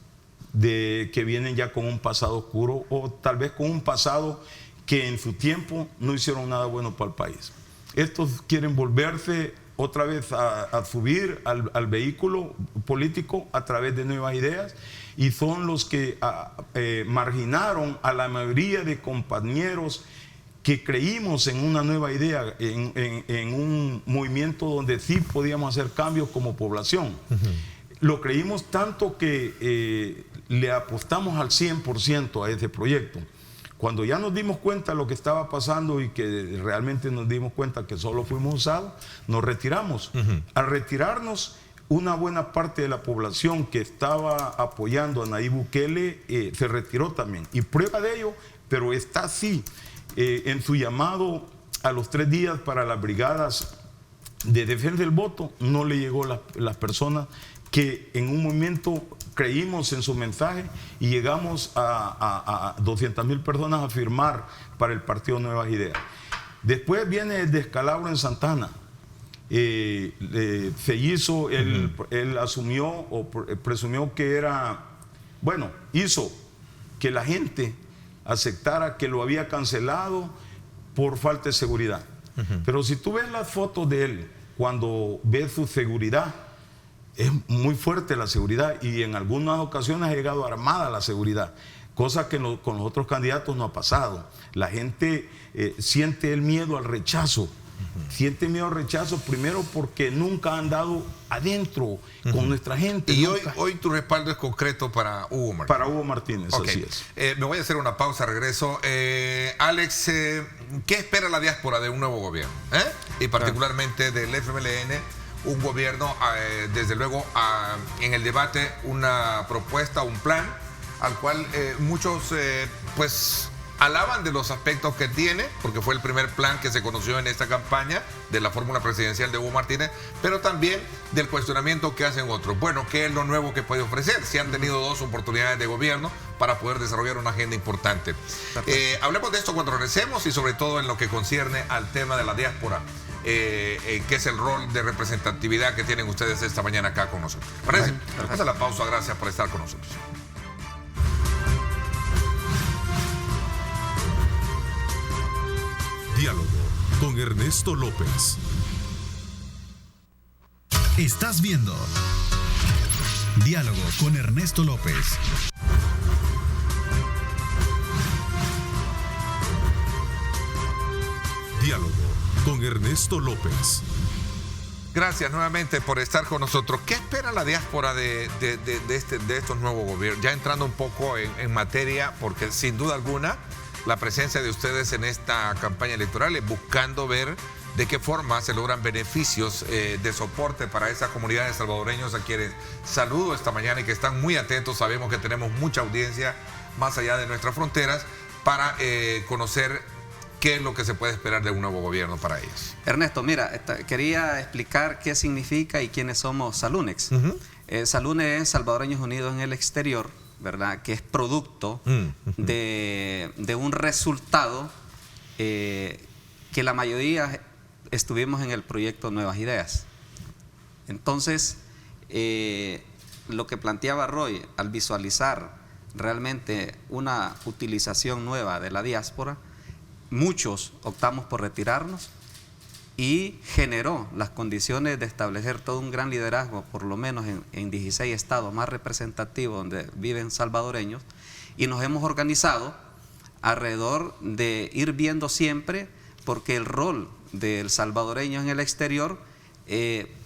que vienen ya con un pasado oscuro o tal vez con un pasado que en su tiempo no hicieron nada bueno para el país. Estos quieren volverse otra vez a subir al vehículo político a través de nuevas ideas y son los que marginaron a la mayoría de compañeros que creímos en una nueva idea, en un movimiento donde sí podíamos hacer cambios como población. Lo creímos tanto que le apostamos al 100% a ese proyecto. Cuando ya nos dimos cuenta de lo que estaba pasando y que realmente nos dimos cuenta que solo fuimos usados, nos retiramos. Al retirarnos, una buena parte de la población que estaba apoyando a Nayib Bukele se retiró también. Y prueba de ello, pero está así. En su llamado a los 3 días para las brigadas de defensa del voto, no le llegó las personas que en un momento creímos en su mensaje y llegamos a 200,000 personas a firmar para el partido Nuevas Ideas. Después viene el descalabro en Santana. Se hizo, él asumió o presumió que era, bueno, hizo que la gente aceptara que lo había cancelado por falta de seguridad. Pero si tú ves las fotos de él, cuando ves su seguridad, es muy fuerte la seguridad y en algunas ocasiones ha llegado armada la seguridad, cosa que con los otros candidatos no ha pasado. La gente siente el miedo al rechazo. Siente miedo al rechazo primero porque nunca han dado adentro con nuestra gente. Y hoy tu respaldo es concreto para Hugo Martínez. Para Hugo Martínez, okay. Así es. Me voy a hacer una pausa, regreso. Alex, ¿qué espera la diáspora de un nuevo gobierno? Y particularmente del FMLN, un gobierno, desde luego, en el debate, una propuesta, un plan, al cual muchos, pues, alaban de los aspectos que tiene, porque fue el primer plan que se conoció en esta campaña de la fórmula presidencial de Hugo Martínez, pero también del cuestionamiento que hacen otros. Bueno, ¿qué es lo nuevo que puede ofrecer? Si han tenido 2 oportunidades de gobierno para poder desarrollar una agenda importante. Hablemos de esto cuando regresemos y sobre todo en lo que concierne al tema de la diáspora, que es el rol de representatividad que tienen ustedes esta mañana acá con nosotros. ¿Parece? Vamos a la pausa, gracias por estar con nosotros. Diálogo con Ernesto López. Estás viendo Diálogo con Ernesto López. Diálogo con Ernesto López. Gracias nuevamente por estar con nosotros. ¿Qué espera la diáspora de estos nuevos gobiernos? Ya entrando un poco en materia, porque sin duda alguna la presencia de ustedes en esta campaña electoral es buscando ver de qué forma se logran beneficios de soporte para esas comunidades salvadoreños a quienes saludo esta mañana y que están muy atentos. Sabemos que tenemos mucha audiencia más allá de nuestras fronteras para conocer qué es lo que se puede esperar de un nuevo gobierno para ellos. Ernesto, mira, quería explicar qué significa y quiénes somos Salunex. Salunex es Salvadoreños Unidos en el Exterior, ¿verdad? Que es producto de un resultado que la mayoría estuvimos en el proyecto Nuevas Ideas. Entonces, lo que planteaba Roy, al visualizar realmente una utilización nueva de la diáspora, muchos optamos por retirarnos y generó las condiciones de establecer todo un gran liderazgo, por lo menos en 16 estados más representativos donde viven salvadoreños, y nos hemos organizado alrededor de ir viendo siempre, porque el rol del salvadoreño en el exterior,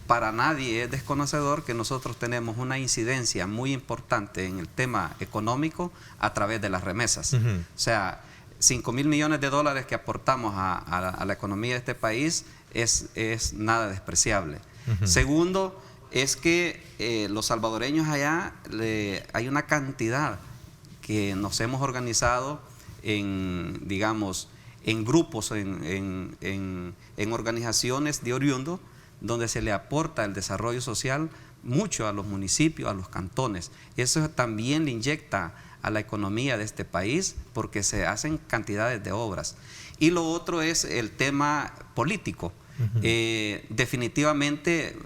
para nadie es desconocedor que nosotros tenemos una incidencia muy importante en el tema económico a través de las remesas. O sea, 5.000 millones de dólares que aportamos a la economía de este país es nada despreciable. Segundo, es que los salvadoreños allá, hay una cantidad que nos hemos organizado en, digamos, en grupos, en organizaciones de oriundo, donde se le aporta el desarrollo social mucho a los municipios, a los cantones. Eso también le inyecta a la economía de este país, porque se hacen cantidades de obras. Y lo otro es el tema político. Definitivamente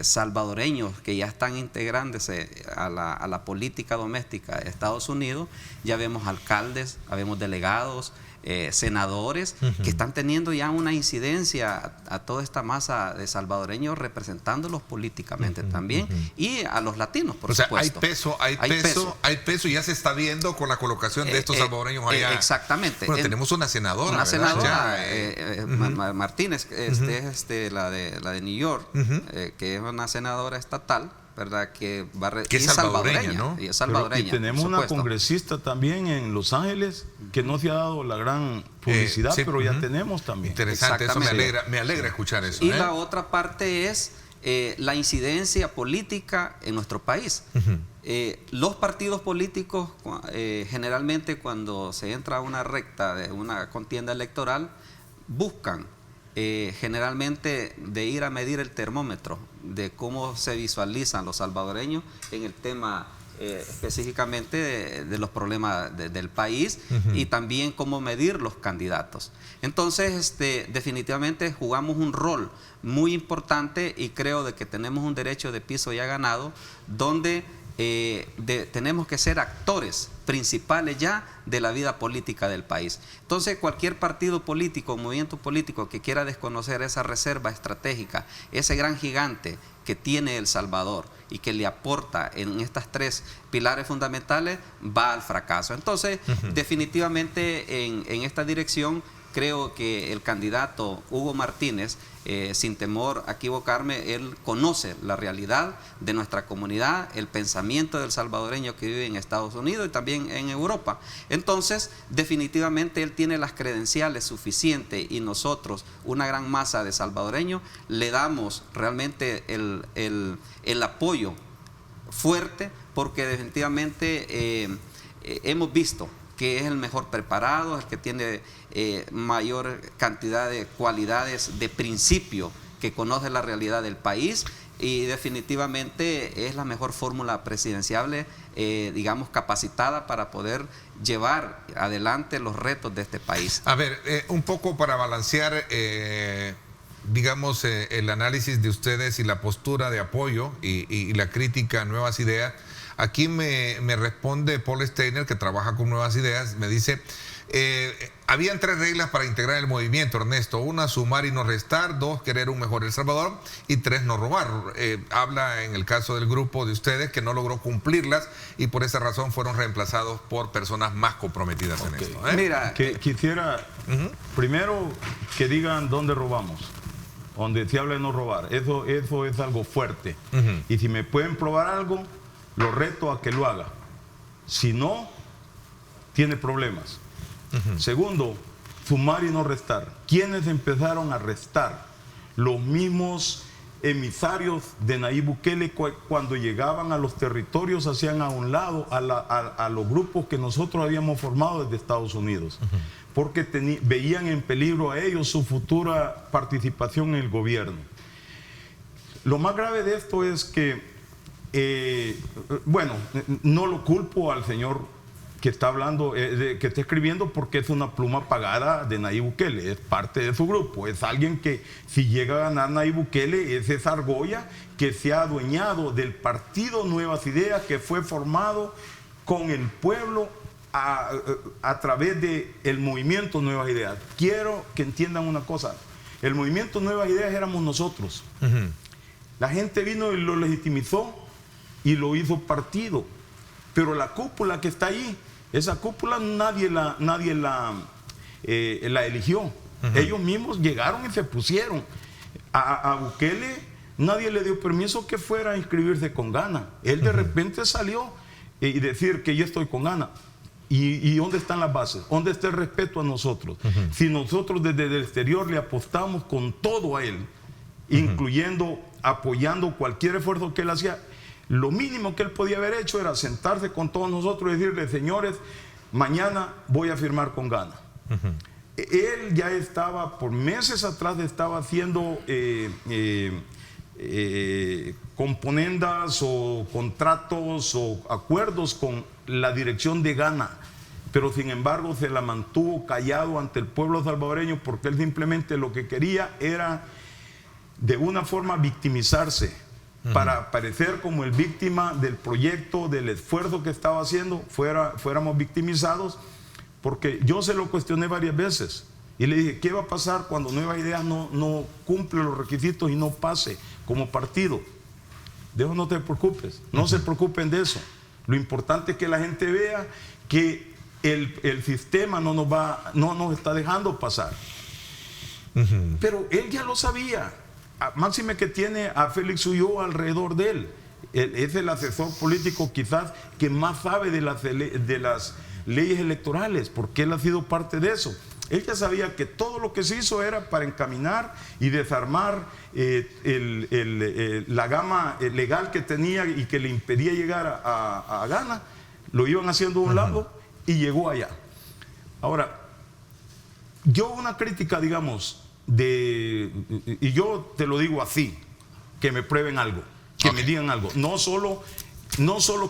salvadoreños que ya están integrándose a la política doméstica de Estados Unidos, ya vemos alcaldes, ya vemos delegados, senadores que están teniendo ya una incidencia a toda esta masa de salvadoreños, representándolos políticamente también, y a los latinos, por supuesto. Hay peso y ya se está viendo con la colocación de estos salvadoreños allá. Exactamente. Bueno, tenemos una senadora. Una senadora, Martínez, la de New York, que es una senadora estatal, ¿verdad? Que es salvadoreña, ¿no? Y es salvadoreña. Y tenemos una congresista también en Los Ángeles que no se ha dado la gran publicidad, pero ya tenemos también. Interesante, eso me alegra escuchar eso. Y la otra parte es la incidencia política en nuestro país. Los partidos políticos, generalmente cuando se entra a una recta de una contienda electoral, buscan generalmente de ir a medir el termómetro de cómo se visualizan los salvadoreños en el tema específicamente de los problemas del país y también cómo medir los candidatos. Entonces, definitivamente jugamos un rol muy importante y creo de que tenemos un derecho de piso ya ganado, donde tenemos que ser actores principales ya de la vida política del país. Entonces, cualquier partido político, movimiento político que quiera desconocer esa reserva estratégica, ese gran gigante que tiene El Salvador y que le aporta en estas 3 pilares fundamentales, va al fracaso. Entonces, definitivamente en esta dirección creo que el candidato Hugo Martínez, sin temor a equivocarme, él conoce la realidad de nuestra comunidad, el pensamiento del salvadoreño que vive en Estados Unidos y también en Europa. Entonces, definitivamente él tiene las credenciales suficientes y nosotros, una gran masa de salvadoreños, le damos realmente el apoyo fuerte, porque definitivamente hemos visto que es el mejor preparado, el que tiene mayor cantidad de cualidades de principio, que conoce la realidad del país y definitivamente es la mejor fórmula presidenciable, digamos, capacitada para poder llevar adelante los retos de este país. A ver, un poco para balancear, digamos, el análisis de ustedes y la postura de apoyo y la crítica a Nuevas Ideas. Aquí me responde Paul Steiner, que trabaja con Nuevas Ideas, me dice, habían 3 reglas para integrar el movimiento, Ernesto. 1, sumar y no restar. 2, querer un mejor El Salvador. Y 3, no robar. Habla en el caso del grupo de ustedes que no logró cumplirlas y por esa razón fueron reemplazados por personas más comprometidas en esto. Mira, quisiera primero que digan dónde robamos, donde se habla de no robar. Eso es algo fuerte. Y si me pueden probar algo, lo reto a que lo haga. Si no, tiene problemas. Segundo, sumar y no restar. ¿Quiénes empezaron a restar? Los mismos emisarios de Nayib Bukele, cuando llegaban a los territorios, hacían a un lado a los grupos que nosotros habíamos formado desde Estados Unidos, porque veían en peligro a ellos su futura participación en el gobierno. Lo más grave de esto es que bueno, no lo culpo al señor que está hablando, que está escribiendo, porque es una pluma pagada de Nayib Bukele, es parte de su grupo, es alguien que si llega a ganar Nayib Bukele es esa argolla que se ha adueñado del partido Nuevas Ideas, que fue formado con el pueblo a través del movimiento Nuevas Ideas. Quiero que entiendan una cosa, el movimiento Nuevas Ideas éramos nosotros. La gente vino y lo legitimizó y lo hizo partido, pero la cúpula que está ahí, esa cúpula nadie la eligió. Ellos mismos llegaron y se pusieron. A Bukele nadie le dio permiso que fuera a inscribirse con Gana. Él de repente salió y decir que yo estoy con Gana. ¿Y dónde están las bases? ¿Dónde está el respeto a nosotros? Si nosotros desde el exterior le apostamos con todo a él, incluyendo, apoyando cualquier esfuerzo que él hacía, lo mínimo que él podía haber hecho era sentarse con todos nosotros y decirle, señores, mañana voy a firmar con Gana. Él ya estaba, por meses atrás, estaba haciendo componendas o contratos o acuerdos con la dirección de Gana, pero sin embargo se la mantuvo callado ante el pueblo salvadoreño, porque él simplemente lo que quería era de una forma victimizarse, para parecer como el víctima del proyecto, del esfuerzo que estaba haciendo, fuéramos victimizados, porque yo se lo cuestioné varias veces y le dije, ¿qué va a pasar cuando Nuevas Ideas no cumple los requisitos y no pase como partido? De eso no te preocupes, no se preocupen de eso. Lo importante es que la gente vea que el sistema no nos está dejando pasar. Pero él ya lo sabía. Máxime que tiene a Félix Ulloa alrededor de él. Es el asesor político quizás que más sabe de las leyes electorales, porque él ha sido parte de eso. Él ya sabía que todo lo que se hizo era para encaminar y desarmar la gama legal que tenía y que le impedía llegar a Gana. Lo iban haciendo a un lado y llegó allá. Ahora, yo una crítica, digamos, y yo te lo digo así, que me prueben algo, que me digan algo, no solo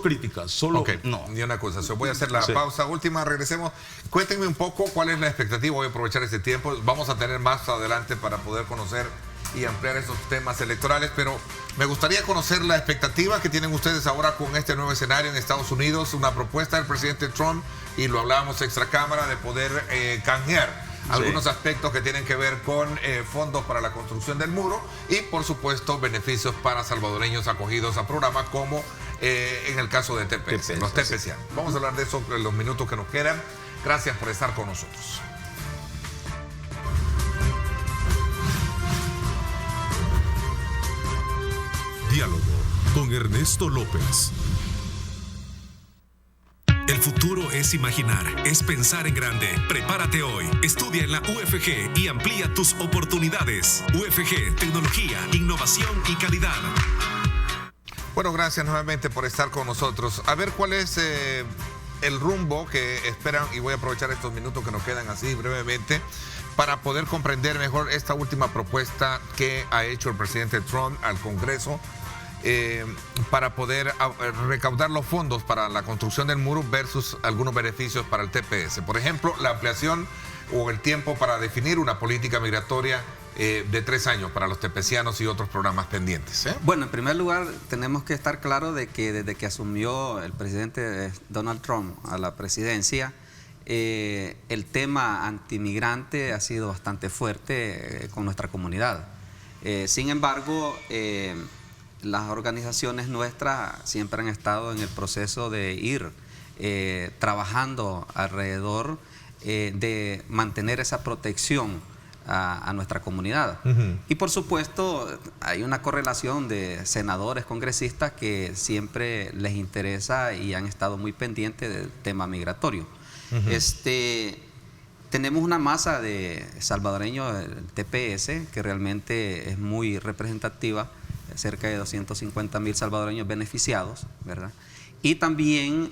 críticas, solo no. Y una cosa, voy a hacer la pausa última, regresemos. Cuéntenme un poco cuál es la expectativa, voy a aprovechar este tiempo, vamos a tener más adelante para poder conocer y ampliar esos temas electorales, pero me gustaría conocer la expectativa que tienen ustedes ahora con este nuevo escenario en Estados Unidos, una propuesta del presidente Trump, y lo hablábamos extra cámara, de poder canjear algunos aspectos que tienen que ver con fondos para la construcción del muro y, por supuesto, beneficios para salvadoreños acogidos a programas como en el caso de TPS, los TPS. Vamos a hablar de eso en los minutos que nos quedan. Gracias por estar con nosotros. Diálogo con Ernesto López. El futuro es imaginar, es pensar en grande. Prepárate hoy, estudia en la UFG y amplía tus oportunidades. UFG, tecnología, innovación y calidad. Bueno, gracias nuevamente por estar con nosotros. A ver cuál es el rumbo que esperan, y voy a aprovechar estos minutos que nos quedan así brevemente para poder comprender mejor esta última propuesta que ha hecho el presidente Trump al Congreso para poder recaudar los fondos para la construcción del muro versus algunos beneficios para el TPS. Por ejemplo, la ampliación o el tiempo para definir una política migratoria de 3 años para los tepecianos y otros programas pendientes. Bueno, en primer lugar, tenemos que estar claros de que desde que asumió el presidente Donald Trump a la presidencia, el tema antimigrante ha sido bastante fuerte con nuestra comunidad. Sin embargo, las organizaciones nuestras siempre han estado en el proceso de ir trabajando alrededor de mantener esa protección a nuestra comunidad. Y por supuesto hay una correlación de senadores, congresistas que siempre les interesa y han estado muy pendientes del tema migratorio. Tenemos una masa de salvadoreños del TPS que realmente es muy representativa, cerca de 250,000 salvadoreños beneficiados, ¿verdad? Y también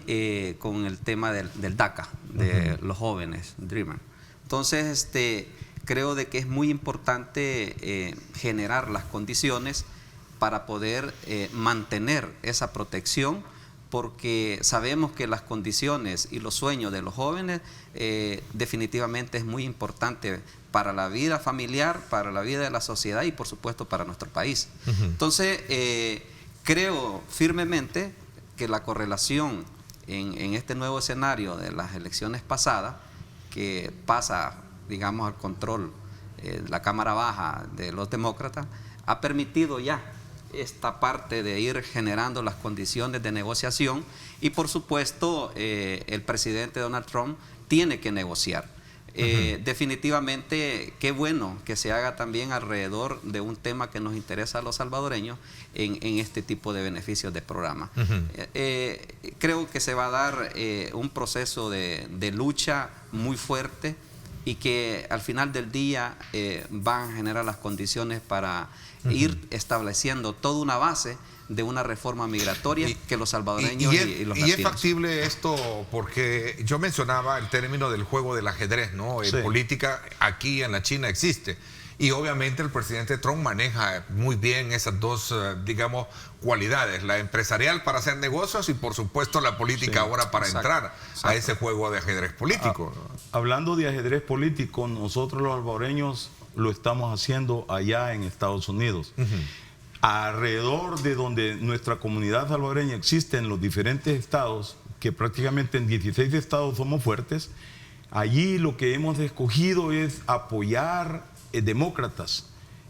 con el tema del DACA, de los jóvenes, Dreamer. Entonces, creo de que es muy importante generar las condiciones para poder mantener esa protección, porque sabemos que las condiciones y los sueños de los jóvenes definitivamente es muy importante para la vida familiar, para la vida de la sociedad y por supuesto para nuestro país. Entonces, creo firmemente que la correlación en este nuevo escenario de las elecciones pasadas, que pasa, digamos, al control de la Cámara Baja de los demócratas, ha permitido ya esta parte de ir generando las condiciones de negociación y por supuesto el presidente Donald Trump tiene que negociar. Definitivamente, qué bueno que se haga también alrededor de un tema que nos interesa a los salvadoreños en este tipo de beneficios de programa. Creo que se va a dar un proceso de lucha muy fuerte y que al final del día van a generar las condiciones para ir estableciendo toda una base de una reforma migratoria que los salvadoreños y los latinos. Y es factible esto, porque yo mencionaba el término del juego del ajedrez, ¿no? En política aquí en la China existe. Y obviamente el presidente Trump maneja muy bien esas dos, digamos, cualidades. La empresarial para hacer negocios y por supuesto la política ahora para entrar a ese juego de ajedrez político. Hablando de ajedrez político, nosotros los salvadoreños lo estamos haciendo allá en Estados Unidos. Alrededor de donde nuestra comunidad salvadoreña existe en los diferentes estados, que prácticamente en 16 estados somos fuertes, allí lo que hemos escogido es apoyar demócratas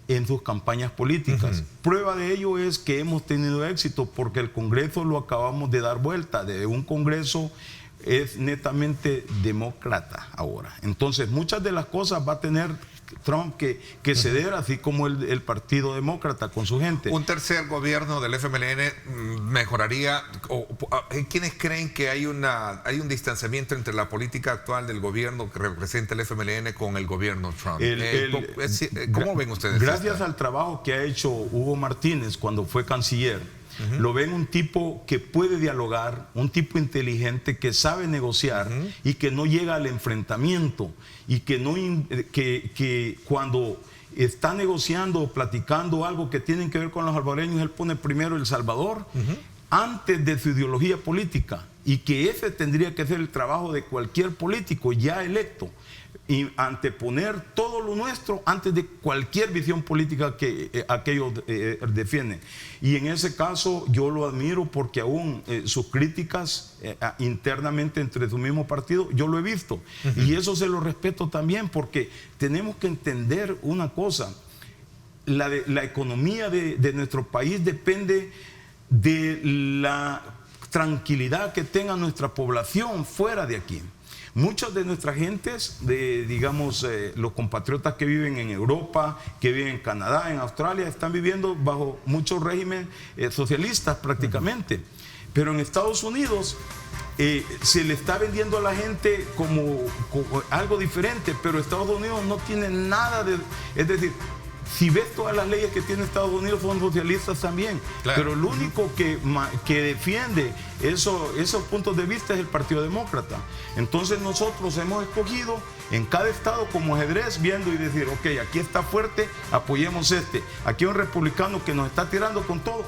en sus campañas políticas. Prueba de ello es que hemos tenido éxito porque el Congreso lo acabamos de dar vuelta, de un Congreso es netamente demócrata ahora. Entonces muchas de las cosas va a tener Trump que ceder, así como el Partido Demócrata con su gente. Un tercer gobierno del FMLN mejoraría. ¿Quiénes creen que hay un distanciamiento entre la política actual del gobierno que representa el FMLN con el gobierno Trump? ¿Cómo ven ustedes? Gracias al trabajo que ha hecho Hugo Martínez cuando fue canciller lo ven un tipo que puede dialogar, un tipo inteligente que sabe negociar y que no llega al enfrentamiento y que cuando está negociando o platicando algo que tiene que ver con los salvadoreños, él pone primero El Salvador antes de su ideología política, y que ese tendría que ser el trabajo de cualquier político ya electo, y anteponer todo lo nuestro antes de cualquier visión política que aquellos defienden. Y en ese caso yo lo admiro, porque aún sus críticas internamente entre su mismo partido, yo lo he visto. Y eso se lo respeto también, porque tenemos que entender una cosa: la economía de nuestro país depende de la tranquilidad que tenga nuestra población fuera de aquí. Muchas de nuestras gentes, los compatriotas que viven en Europa, que viven en Canadá, en Australia, están viviendo bajo muchos regímenes socialistas prácticamente. Pero en Estados Unidos se le está vendiendo a la gente como algo diferente, pero Estados Unidos no tiene nada de... Es decir, si ves todas las leyes que tiene Estados Unidos, son socialistas también. Claro. Pero el único que defiende esos puntos de vista es el Partido Demócrata. Entonces nosotros hemos escogido en cada estado como ajedrez, viendo y decir, ok, aquí está fuerte, apoyemos este. Aquí hay un republicano que nos está tirando con todo.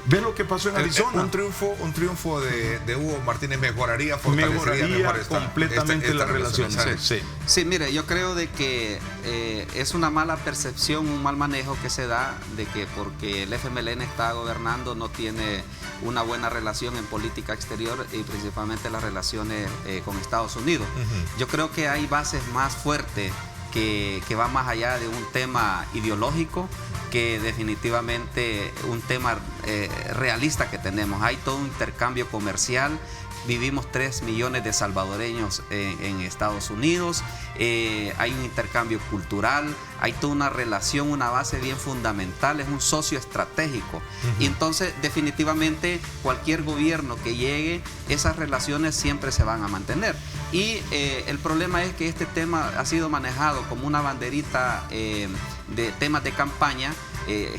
¿Ves lo que pasó en Arizona? Un triunfo de Hugo Martínez fortalecería mejor completamente las relaciones. Sí, mire, yo creo de que es una mala percepción, un mal manejo que se da de que porque el FMLN está gobernando no tiene una buena relación en política exterior, y principalmente las relaciones con Estados Unidos. Yo creo que hay bases más fuertes que va más allá de un tema ideológico, que definitivamente un tema realista que tenemos. Hay todo un intercambio comercial. Vivimos 3 millones de salvadoreños en Estados Unidos. Hay un intercambio cultural, hay toda una relación, una base bien fundamental, es un socio estratégico. Y entonces definitivamente cualquier gobierno que llegue, esas relaciones siempre se van a mantener. Y el problema es que este tema ha sido manejado como una banderita de temas de campaña,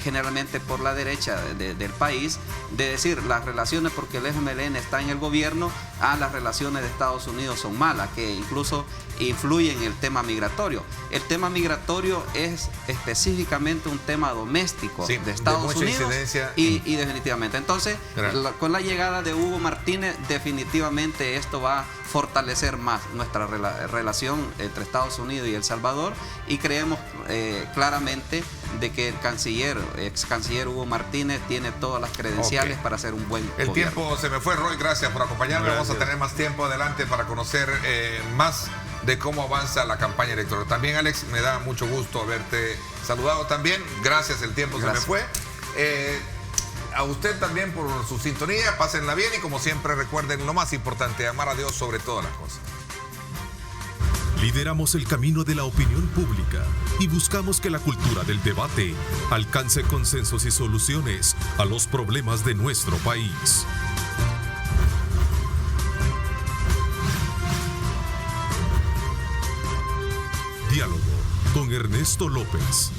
generalmente por la derecha del país, de decir las relaciones, porque el FMLN está en el gobierno, las relaciones de Estados Unidos son malas, que incluso influyen en el tema migratorio. El tema migratorio es específicamente un tema doméstico de Estados Unidos y definitivamente. Entonces, con la llegada de Hugo Martínez, definitivamente esto va a fortalecer más nuestra relación entre Estados Unidos y El Salvador, y creemos claramente de que el ex canciller Hugo Martínez tiene todas las credenciales para hacer un buen gobierno. El tiempo se me fue, Roy, gracias por acompañarme. Vamos a tener más tiempo adelante para conocer más de cómo avanza la campaña electoral. También, Alex, me da mucho gusto haberte saludado también. Gracias, el tiempo se me fue. A usted también por su sintonía, pásenla bien, y como siempre recuerden lo más importante, amar a Dios sobre todas las cosas. Lideramos el camino de la opinión pública y buscamos que la cultura del debate alcance consensos y soluciones a los problemas de nuestro país. Diálogo con Ernesto López.